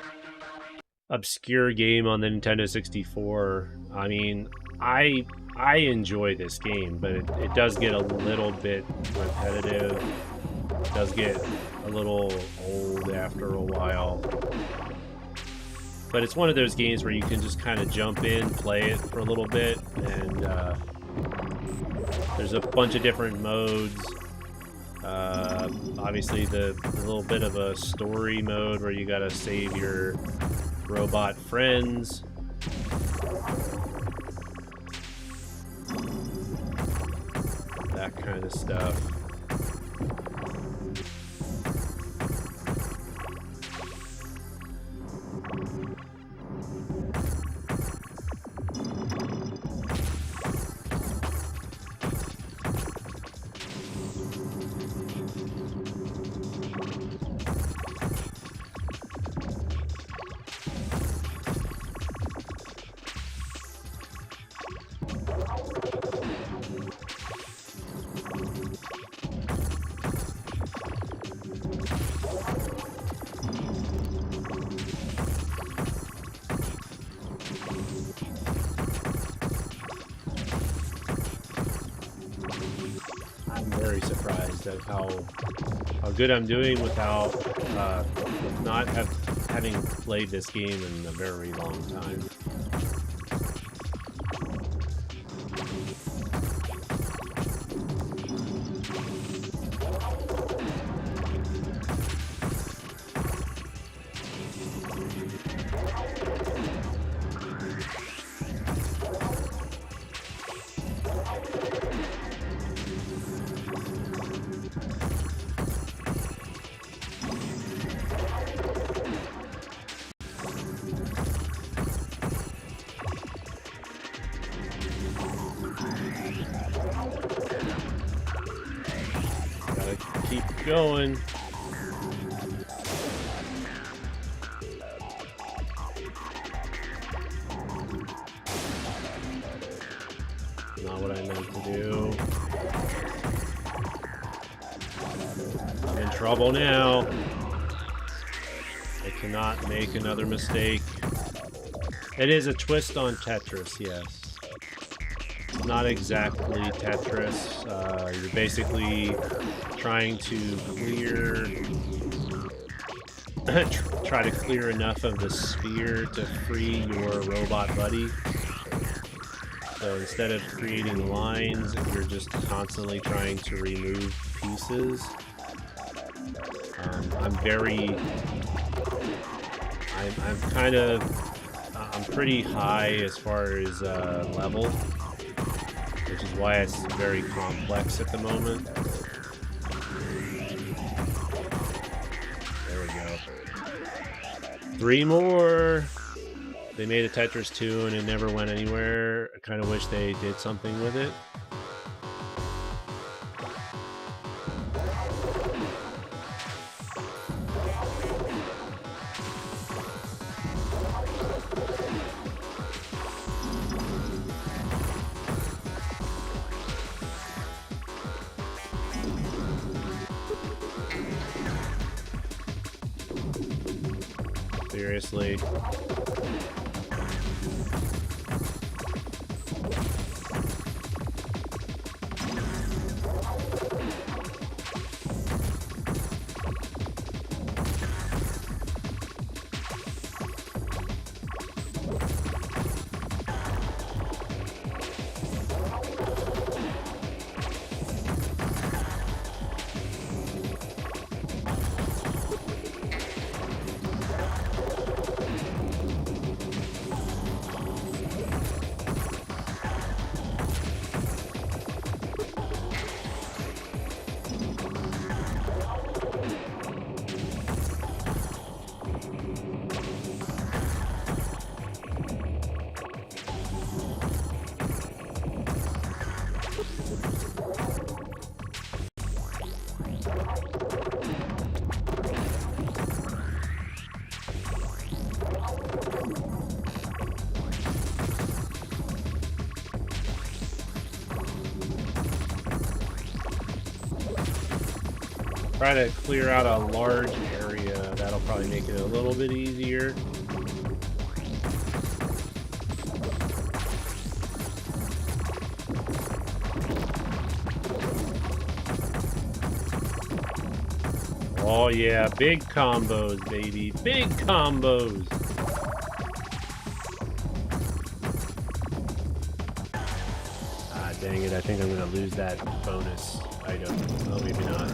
obscure game on the Nintendo 64. I mean, I enjoy this game, but it does get a little bit repetitive. It does get a little old after a while. But it's one of those games where you can just kind of jump in, play it for a little bit, and there's a bunch of different modes. Obviously, the little bit of a story mode where you gotta save your robot friends. That kind of stuff. very surprised at how good I'm doing without with not having played this game in a very long time. Keep going. Not what I meant to do. I'm in trouble now. I cannot make another mistake. It is a twist on Tetris, yes. Not exactly Tetris. You're basically trying to clear, try to clear enough of the sphere to free your robot buddy. So instead of creating lines, you're just constantly trying to remove pieces. I'm pretty high as far as level, which is why it's very complex at the moment. There we go. 3 more. They made a Tetris 2 and it never went anywhere. I kind of wish they did something with it. Seriously. Try to clear out a large area. That'll probably make it a little bit easier. Oh yeah, big combos, baby. Big combos. Ah, dang it. I think I'm going to lose that bonus item. Oh, maybe not.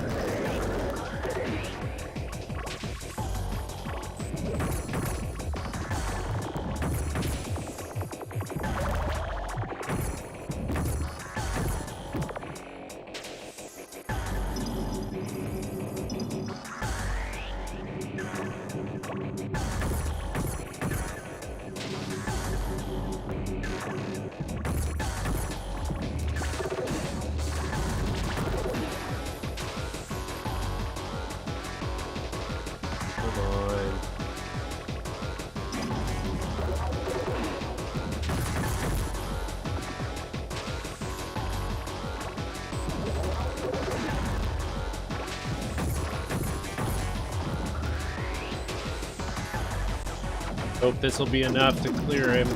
Hope this will be enough to clear him.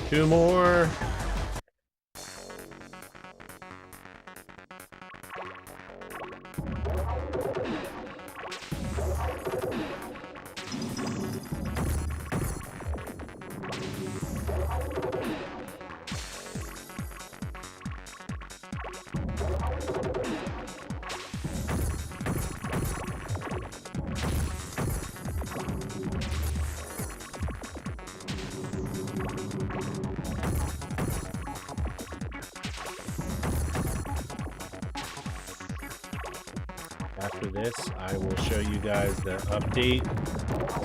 2 more. After this, I will show you guys the update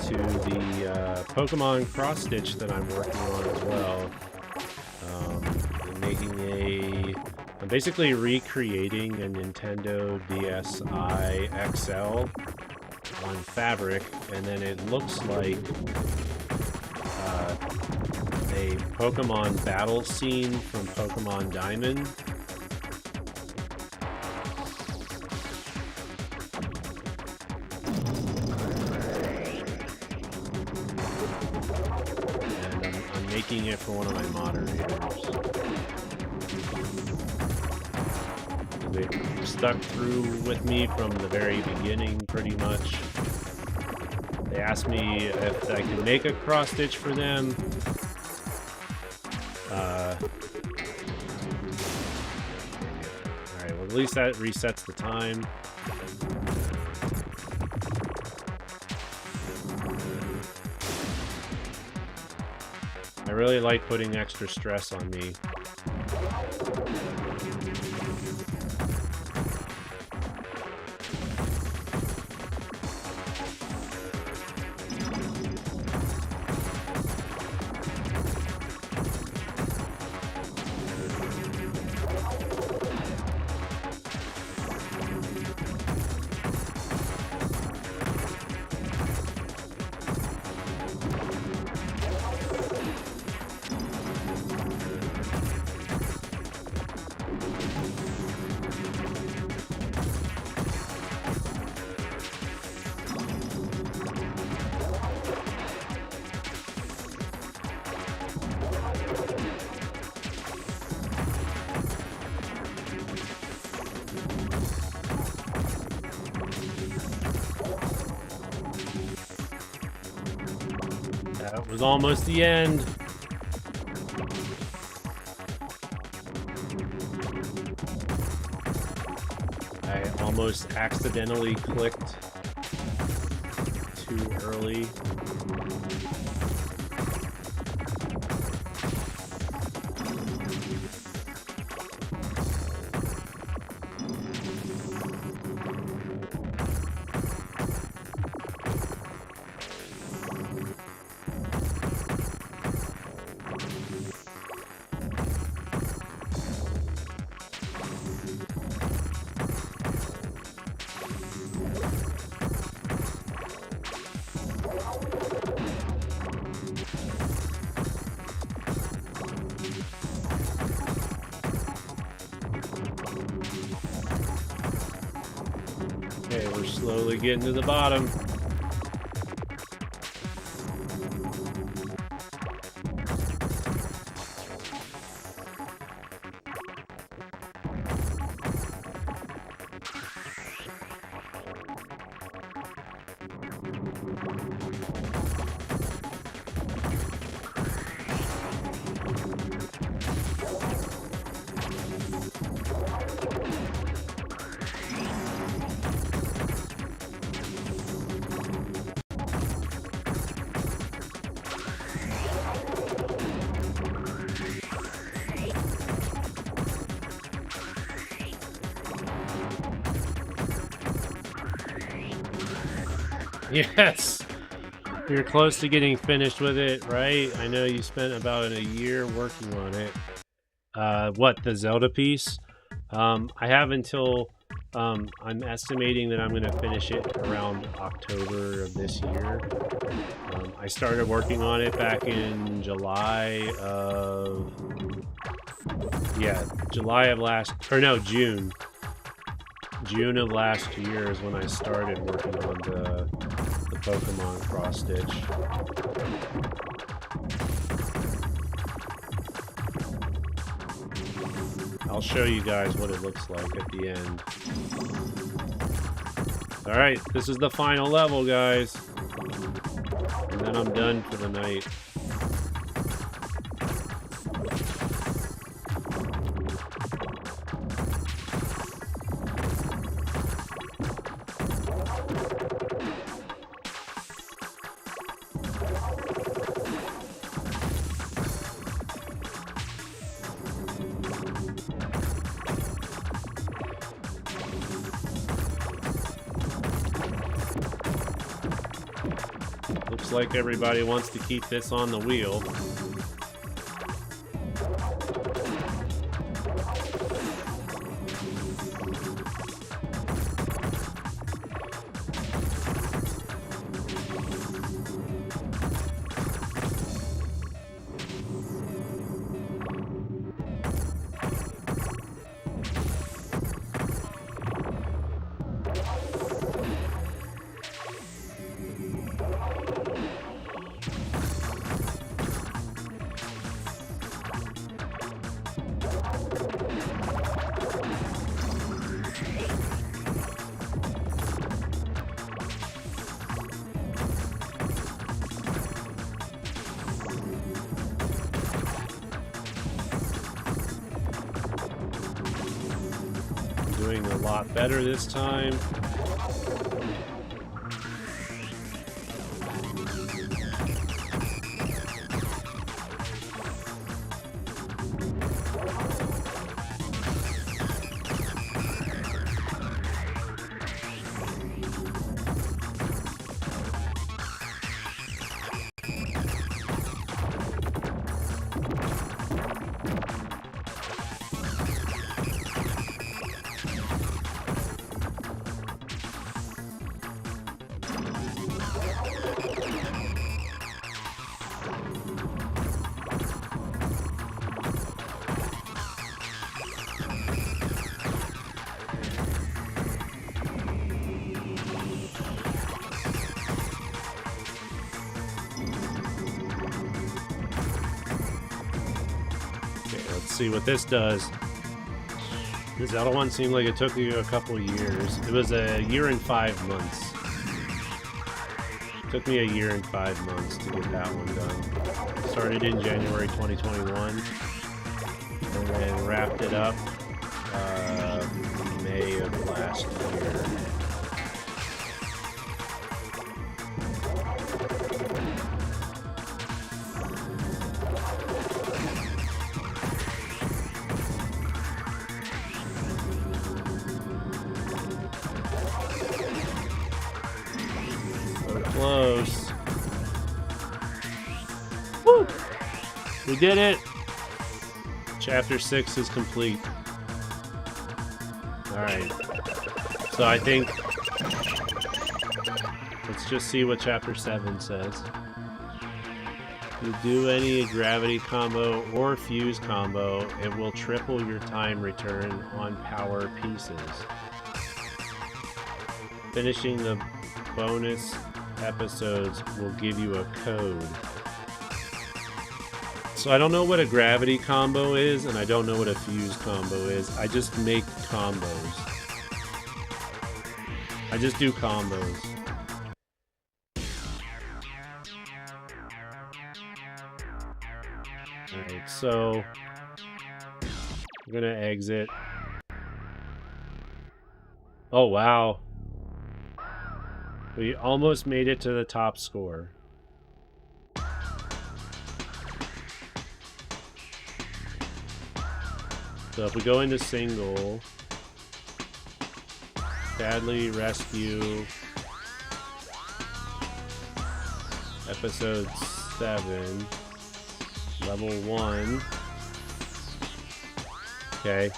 to the Pokemon Cross Stitch that I'm working on as well. I'm basically recreating a Nintendo DSi XL on fabric, and then it looks like a Pokemon battle scene from Pokemon Diamond. Making it for one of my moderators. They stuck through with me from the very beginning, pretty much. They asked me if I could make a cross stitch for them. Alright, well at least that resets the time. I really like putting extra stress on me. That was almost the end. I almost accidentally clicked too early. Okay, we're slowly getting to the bottom. Yes! You're close to getting finished with it, right? I know you spent about a year working on it. What, the Zelda piece? I have until, I'm estimating that I'm going to finish it around October of this year. I started working on it back in July of... Yeah, July of last... Or no, June. June of last year is when I started working on the Pokemon Cross Stitch. I'll show you guys what it looks like at the end. Alright, this is the final level, guys. And then I'm done for the night. Looks like everybody wants to keep this on the wheel. Doing a lot better this time. See what this does. This other one seemed like it took you a couple years. It was a year and 5 months. It took me a year and 5 months to get that one done. Started in January 2021 and then wrapped it up May of last year. Close. Woo! We did it! Chapter 6 is complete. Alright. So I think... let's just see what Chapter 7 says. If you do any gravity combo or fuse combo, it will triple your time return on power pieces. Finishing the bonus episodes will give you a code. So I don't know what a gravity combo is, and I don't know what a fuse combo is. I just make combos. I just do combos. Alright, so I'm gonna exit. Oh wow. We almost made it to the top score. So if we go into single, Badly Rescue, episode 7, level 1. Okay.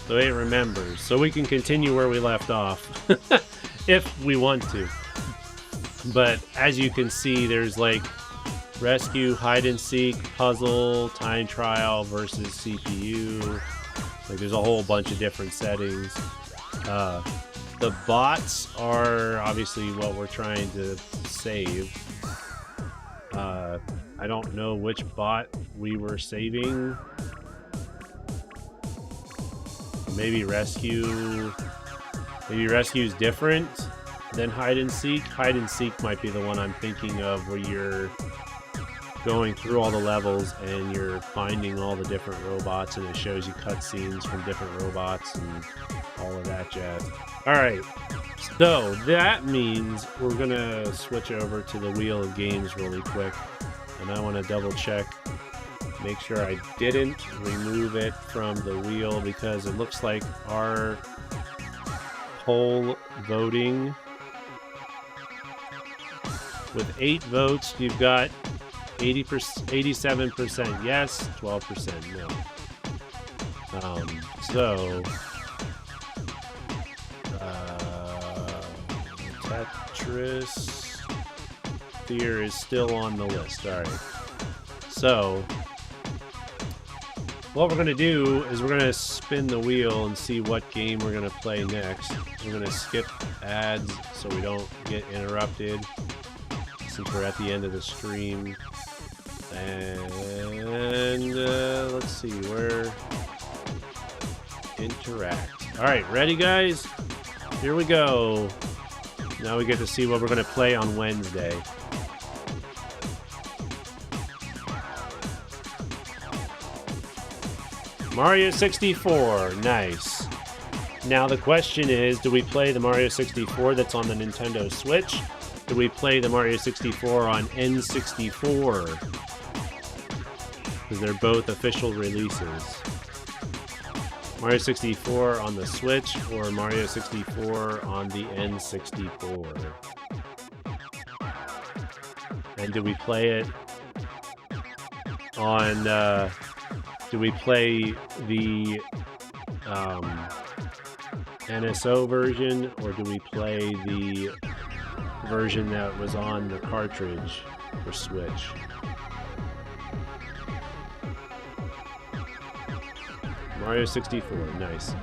So it remembers. So we can continue where we left off. If we want to. But as you can see, there's like rescue, hide and seek, puzzle, time trial versus CPU. Like there's a whole bunch of different settings. The bots are obviously what we're trying to save. I don't know which bot we were saving. maybe rescue. Maybe rescue is different than hide and seek. Hide and seek might be the one I'm thinking of, where you're going through all the levels and you're finding all the different robots, and it shows you cutscenes from different robots and all of that jazz. All right, so that means we're gonna switch over to the wheel of games really quick, and I want to double check, make sure I didn't remove it from the wheel, because it looks like our poll voting, with 8 votes, you've got 87% yes, 12% no. So Tetrisphere is still on the list. All right. So what we're going to do is we're going to spin the wheel and see what game we're going to play next. We're going to skip ads so we don't get interrupted, since we're at the end of the stream. And let's see, where interact. All right, ready, guys? Here we go. Now we get to see what we're going to play on Wednesday. Mario 64, nice. Now the question is, do we play the Mario 64 that's on the Nintendo Switch? Do we play the Mario 64 on N64? Because they're both official releases. Mario 64 on the Switch or Mario 64 on the N64? And do we play it on, do we play the NSO version, or do we play the version that was on the cartridge for Switch? Mario 64, nice.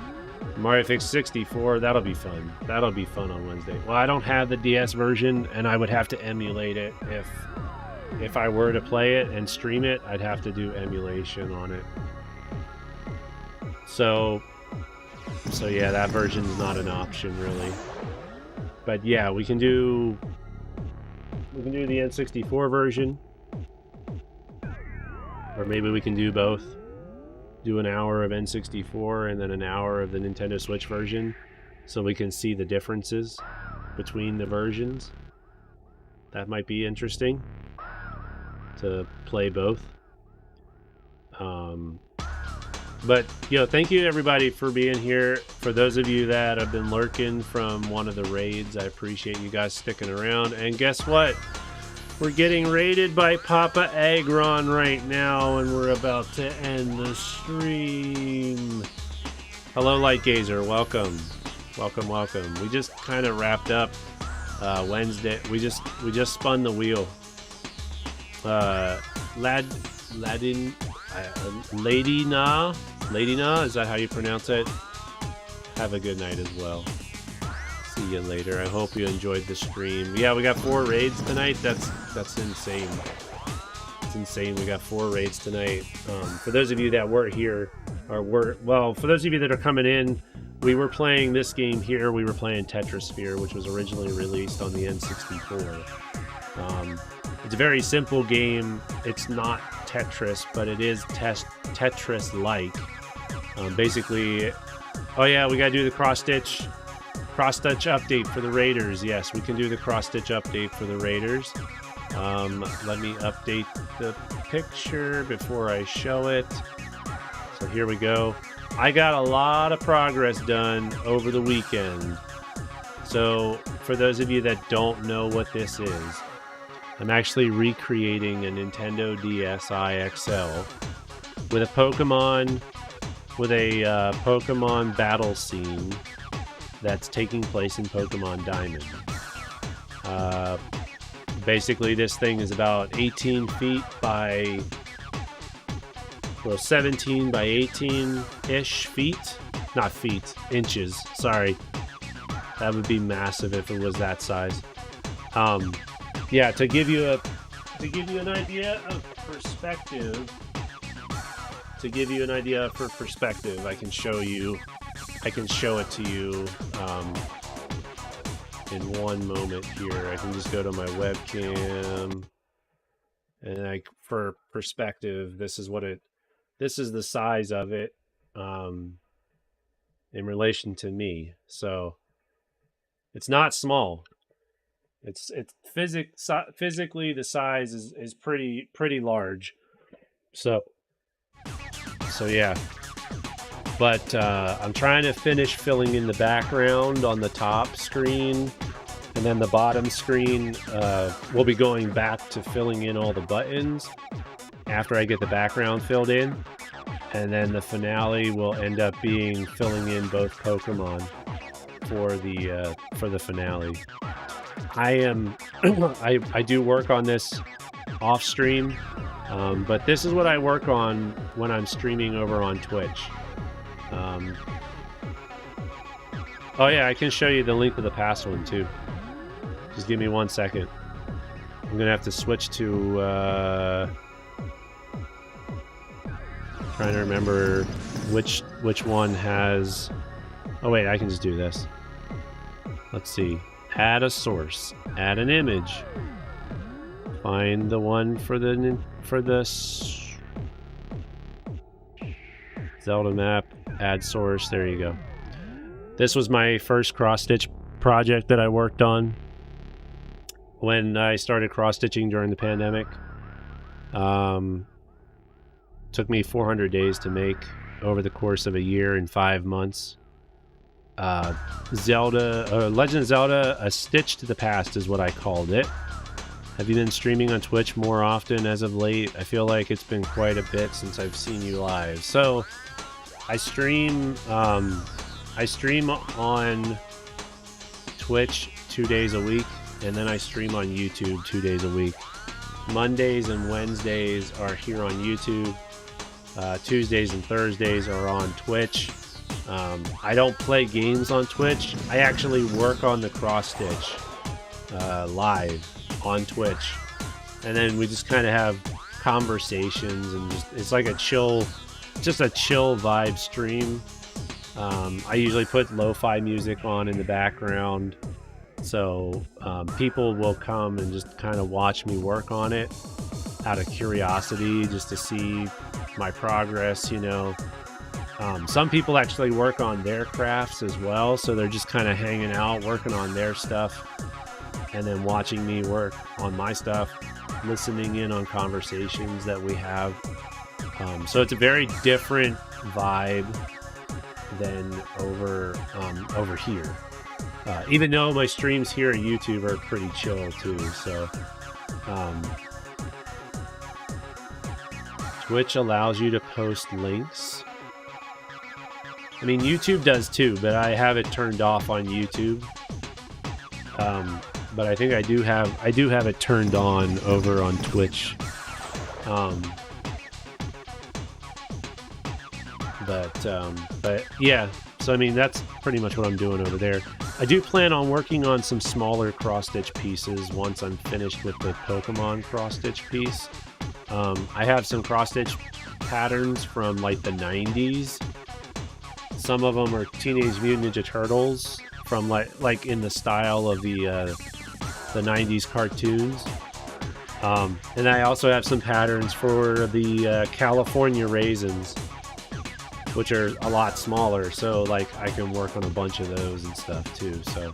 Mario 64, that'll be fun. That'll be fun on Wednesday. Well, I don't have the DS version, and I would have to emulate it. If I were to play it and stream it, I'd have to do emulation on it. So yeah, that version's not an option really. But yeah, we can do the N64 version, or maybe we can do both. Do an hour of N64 and then an hour of the Nintendo Switch version, so we can see the differences between the versions. That might be interesting to play both. But thank you everybody for being here. For those of you that have been lurking from one of the raids, I appreciate you guys sticking around. And guess what? We're getting raided by Papa Agron right now, and we're about to end the stream. Hello, Light Gazer. Welcome. Welcome, welcome. We just kind of wrapped up Wednesday. We just spun the wheel. Lady Na, is that how you pronounce it? Have a good night as well. See you later. I hope you enjoyed the stream. Yeah, we got 4 raids tonight. That's insane. It's insane. We got 4 raids tonight. For those of you that weren't here, for those of you that are coming in, we were playing this game here. We were playing Tetrisphere, which was originally released on the N64. It's a very simple game. It's not Tetris, but it is Tetris-like. Basically, oh yeah, we gotta do the cross-stitch update for the Raiders. Yes, we can do the cross-stitch update for the Raiders. Let me update the picture before I show it. So here we go. I got a lot of progress done over the weekend. So for those of you that don't know what this is, I'm actually recreating a Nintendo DSi XL with a Pokemon battle scene that's taking place in Pokemon Diamond. Basically, this thing is about 18 feet by 17 by 18-ish feet. Not feet, inches. Sorry. That would be massive if it was that size. Yeah, to give you an idea of perspective, I can show you I can show it to you in one moment here. I can just go to my webcam, and for perspective, this is the size of it in relation to me. So it's not small. It's physically the size is pretty large. So yeah. But I'm trying to finish filling in the background on the top screen, and then the bottom screen we'll be going back to filling in all the buttons after I get the background filled in, and then the finale will end up being filling in both Pokemon for the finale. I do work on this off stream, but this is what I work on when I'm streaming over on Twitch. Oh yeah, I can show you the link to the past one too. Just give me 1 second. I'm gonna have to switch to trying to remember which one has. Oh wait, I can just do this. Let's see. Add a source. Add an image. Find the one for the Zelda map. Add source. There you go. This was my first cross-stitch project that I worked on when I started cross-stitching during the pandemic. Took me 400 days to make over the course of a year and 5 months. Legend of Zelda: A Stitch to the Past is what I called it. Have you been streaming on Twitch more often as of late? I feel like it's been quite a bit since I've seen you live. So I stream on Twitch 2 days a week, and then I stream on YouTube 2 days a week. Mondays and Wednesdays are here on YouTube. Tuesdays and Thursdays are on Twitch. I don't play games on Twitch. I actually work on the cross-stitch live on Twitch. And then we just kind of have conversations, and it's like a chill vibe stream. I usually put lo-fi music on in the background, so people will come and just kind of watch me work on it out of curiosity, just to see my progress, you know. Some people actually work on their crafts as well, so they're just kind of hanging out, working on their stuff, and then watching me work on my stuff, listening in on conversations that we have. So it's a very different vibe than over here. Even though my streams here at YouTube are pretty chill too, so Twitch allows you to post links. I mean, YouTube does too, but I have it turned off on YouTube. But I think I do have it turned on over on Twitch. But yeah, so I mean, that's pretty much what I'm doing over there. I do plan on working on some smaller cross-stitch pieces once I'm finished with the Pokemon cross-stitch piece. I have some cross-stitch patterns from like the 90s. Some of them are Teenage Mutant Ninja Turtles from like in the style of the 90s cartoons. And I also have some patterns for the California Raisins, which are a lot smaller, so like I can work on a bunch of those and stuff too. So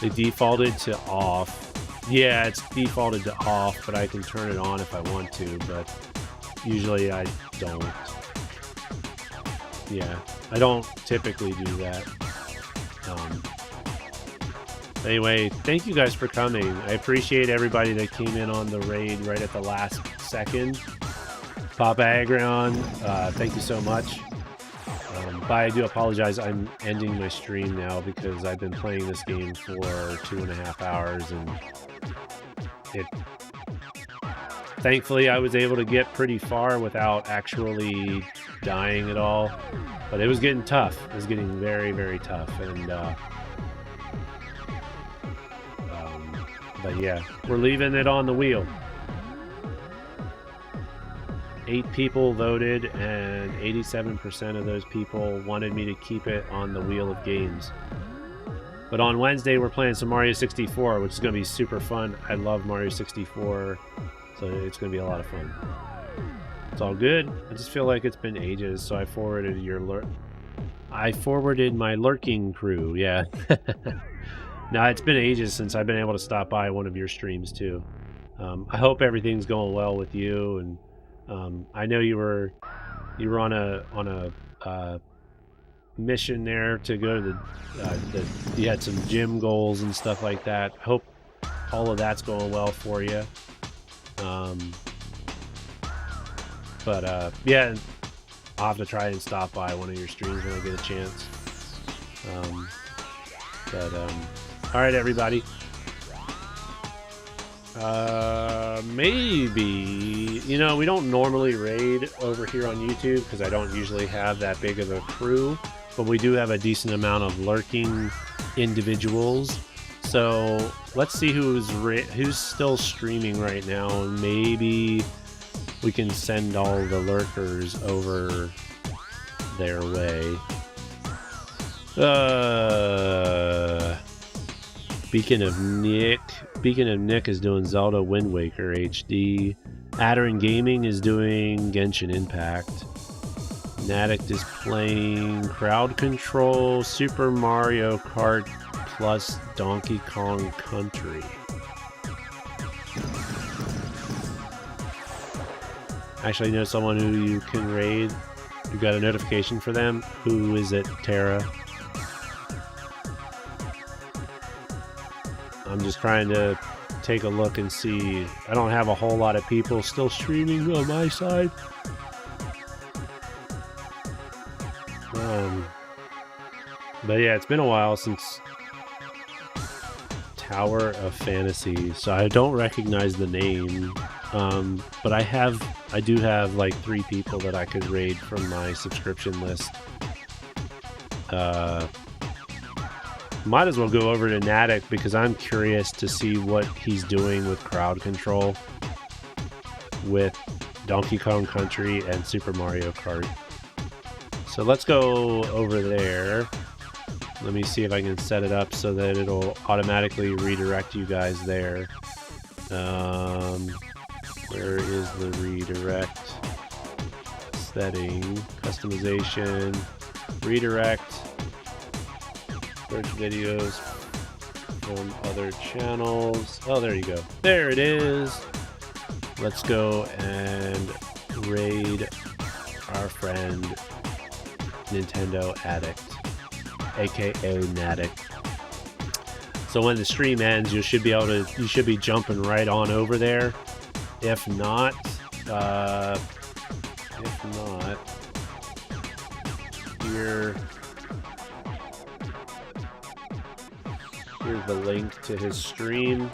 they defaulted to off. Yeah, it's defaulted to off, but I can turn it on if I want to, but usually I don't. Yeah, I don't typically do that. Anyway, thank you guys for coming. I appreciate everybody that came in on the raid right at the last second. Papa Agron, thank you so much. But I do apologize. I'm ending my stream now because I've been playing this game for 2.5 hours, and thankfully I was able to get pretty far without actually dying at all. But it was getting tough. It was getting very, very tough. And but yeah, we're leaving it on the wheel. 8 people voted, and 87% of those people wanted me to keep it on the Wheel of Games. But on Wednesday, we're playing some Mario 64, which is going to be super fun. I love Mario 64, so it's going to be a lot of fun. It's all good. I just feel like it's been ages, so I forwarded my lurking crew. Yeah. Now it's been ages since I've been able to stop by one of your streams too. I hope everything's going well with you, and I know you were on a mission there to go to you had some gym goals and stuff like that. Hope all of that's going well for you. Yeah, I'll have to try and stop by one of your streams when I get a chance. All right, everybody. Maybe, you know, we don't normally raid over here on YouTube because I don't usually have that big of a crew, but we do have a decent amount of lurking individuals. So let's see who's still streaming right now. Maybe we can send all the lurkers over their way. Beacon of Nick is doing Zelda Wind Waker HD. Adderin Gaming is doing Genshin Impact. Nadict is playing Crowd Control, Super Mario Kart plus Donkey Kong Country. Actually know someone who you can raid. You got a notification for them. Who is it, Tara? I'm just trying to take a look and see. I don't have a whole lot of people still streaming on my side. But yeah, it's been a while since Tower of Fantasy, so I don't recognize the name. But I do have like 3 people that I could raid from my subscription list. Might as well go over to Nadic because I'm curious to see what he's doing with crowd control with Donkey Kong Country and Super Mario Kart. So let's go over there. Let me see if I can set it up so that it'll automatically redirect you guys there. Where is the redirect? Setting, customization, redirect. Search videos from other channels. Oh, there you go. There it is. Let's go and raid our friend Nintendo Addict, aka Nadic. So when the stream ends, you should be jumping right on over there. If not, here's the link to his stream,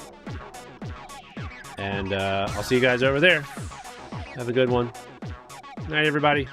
and I'll see you guys over there. Have a good one. Good night, everybody.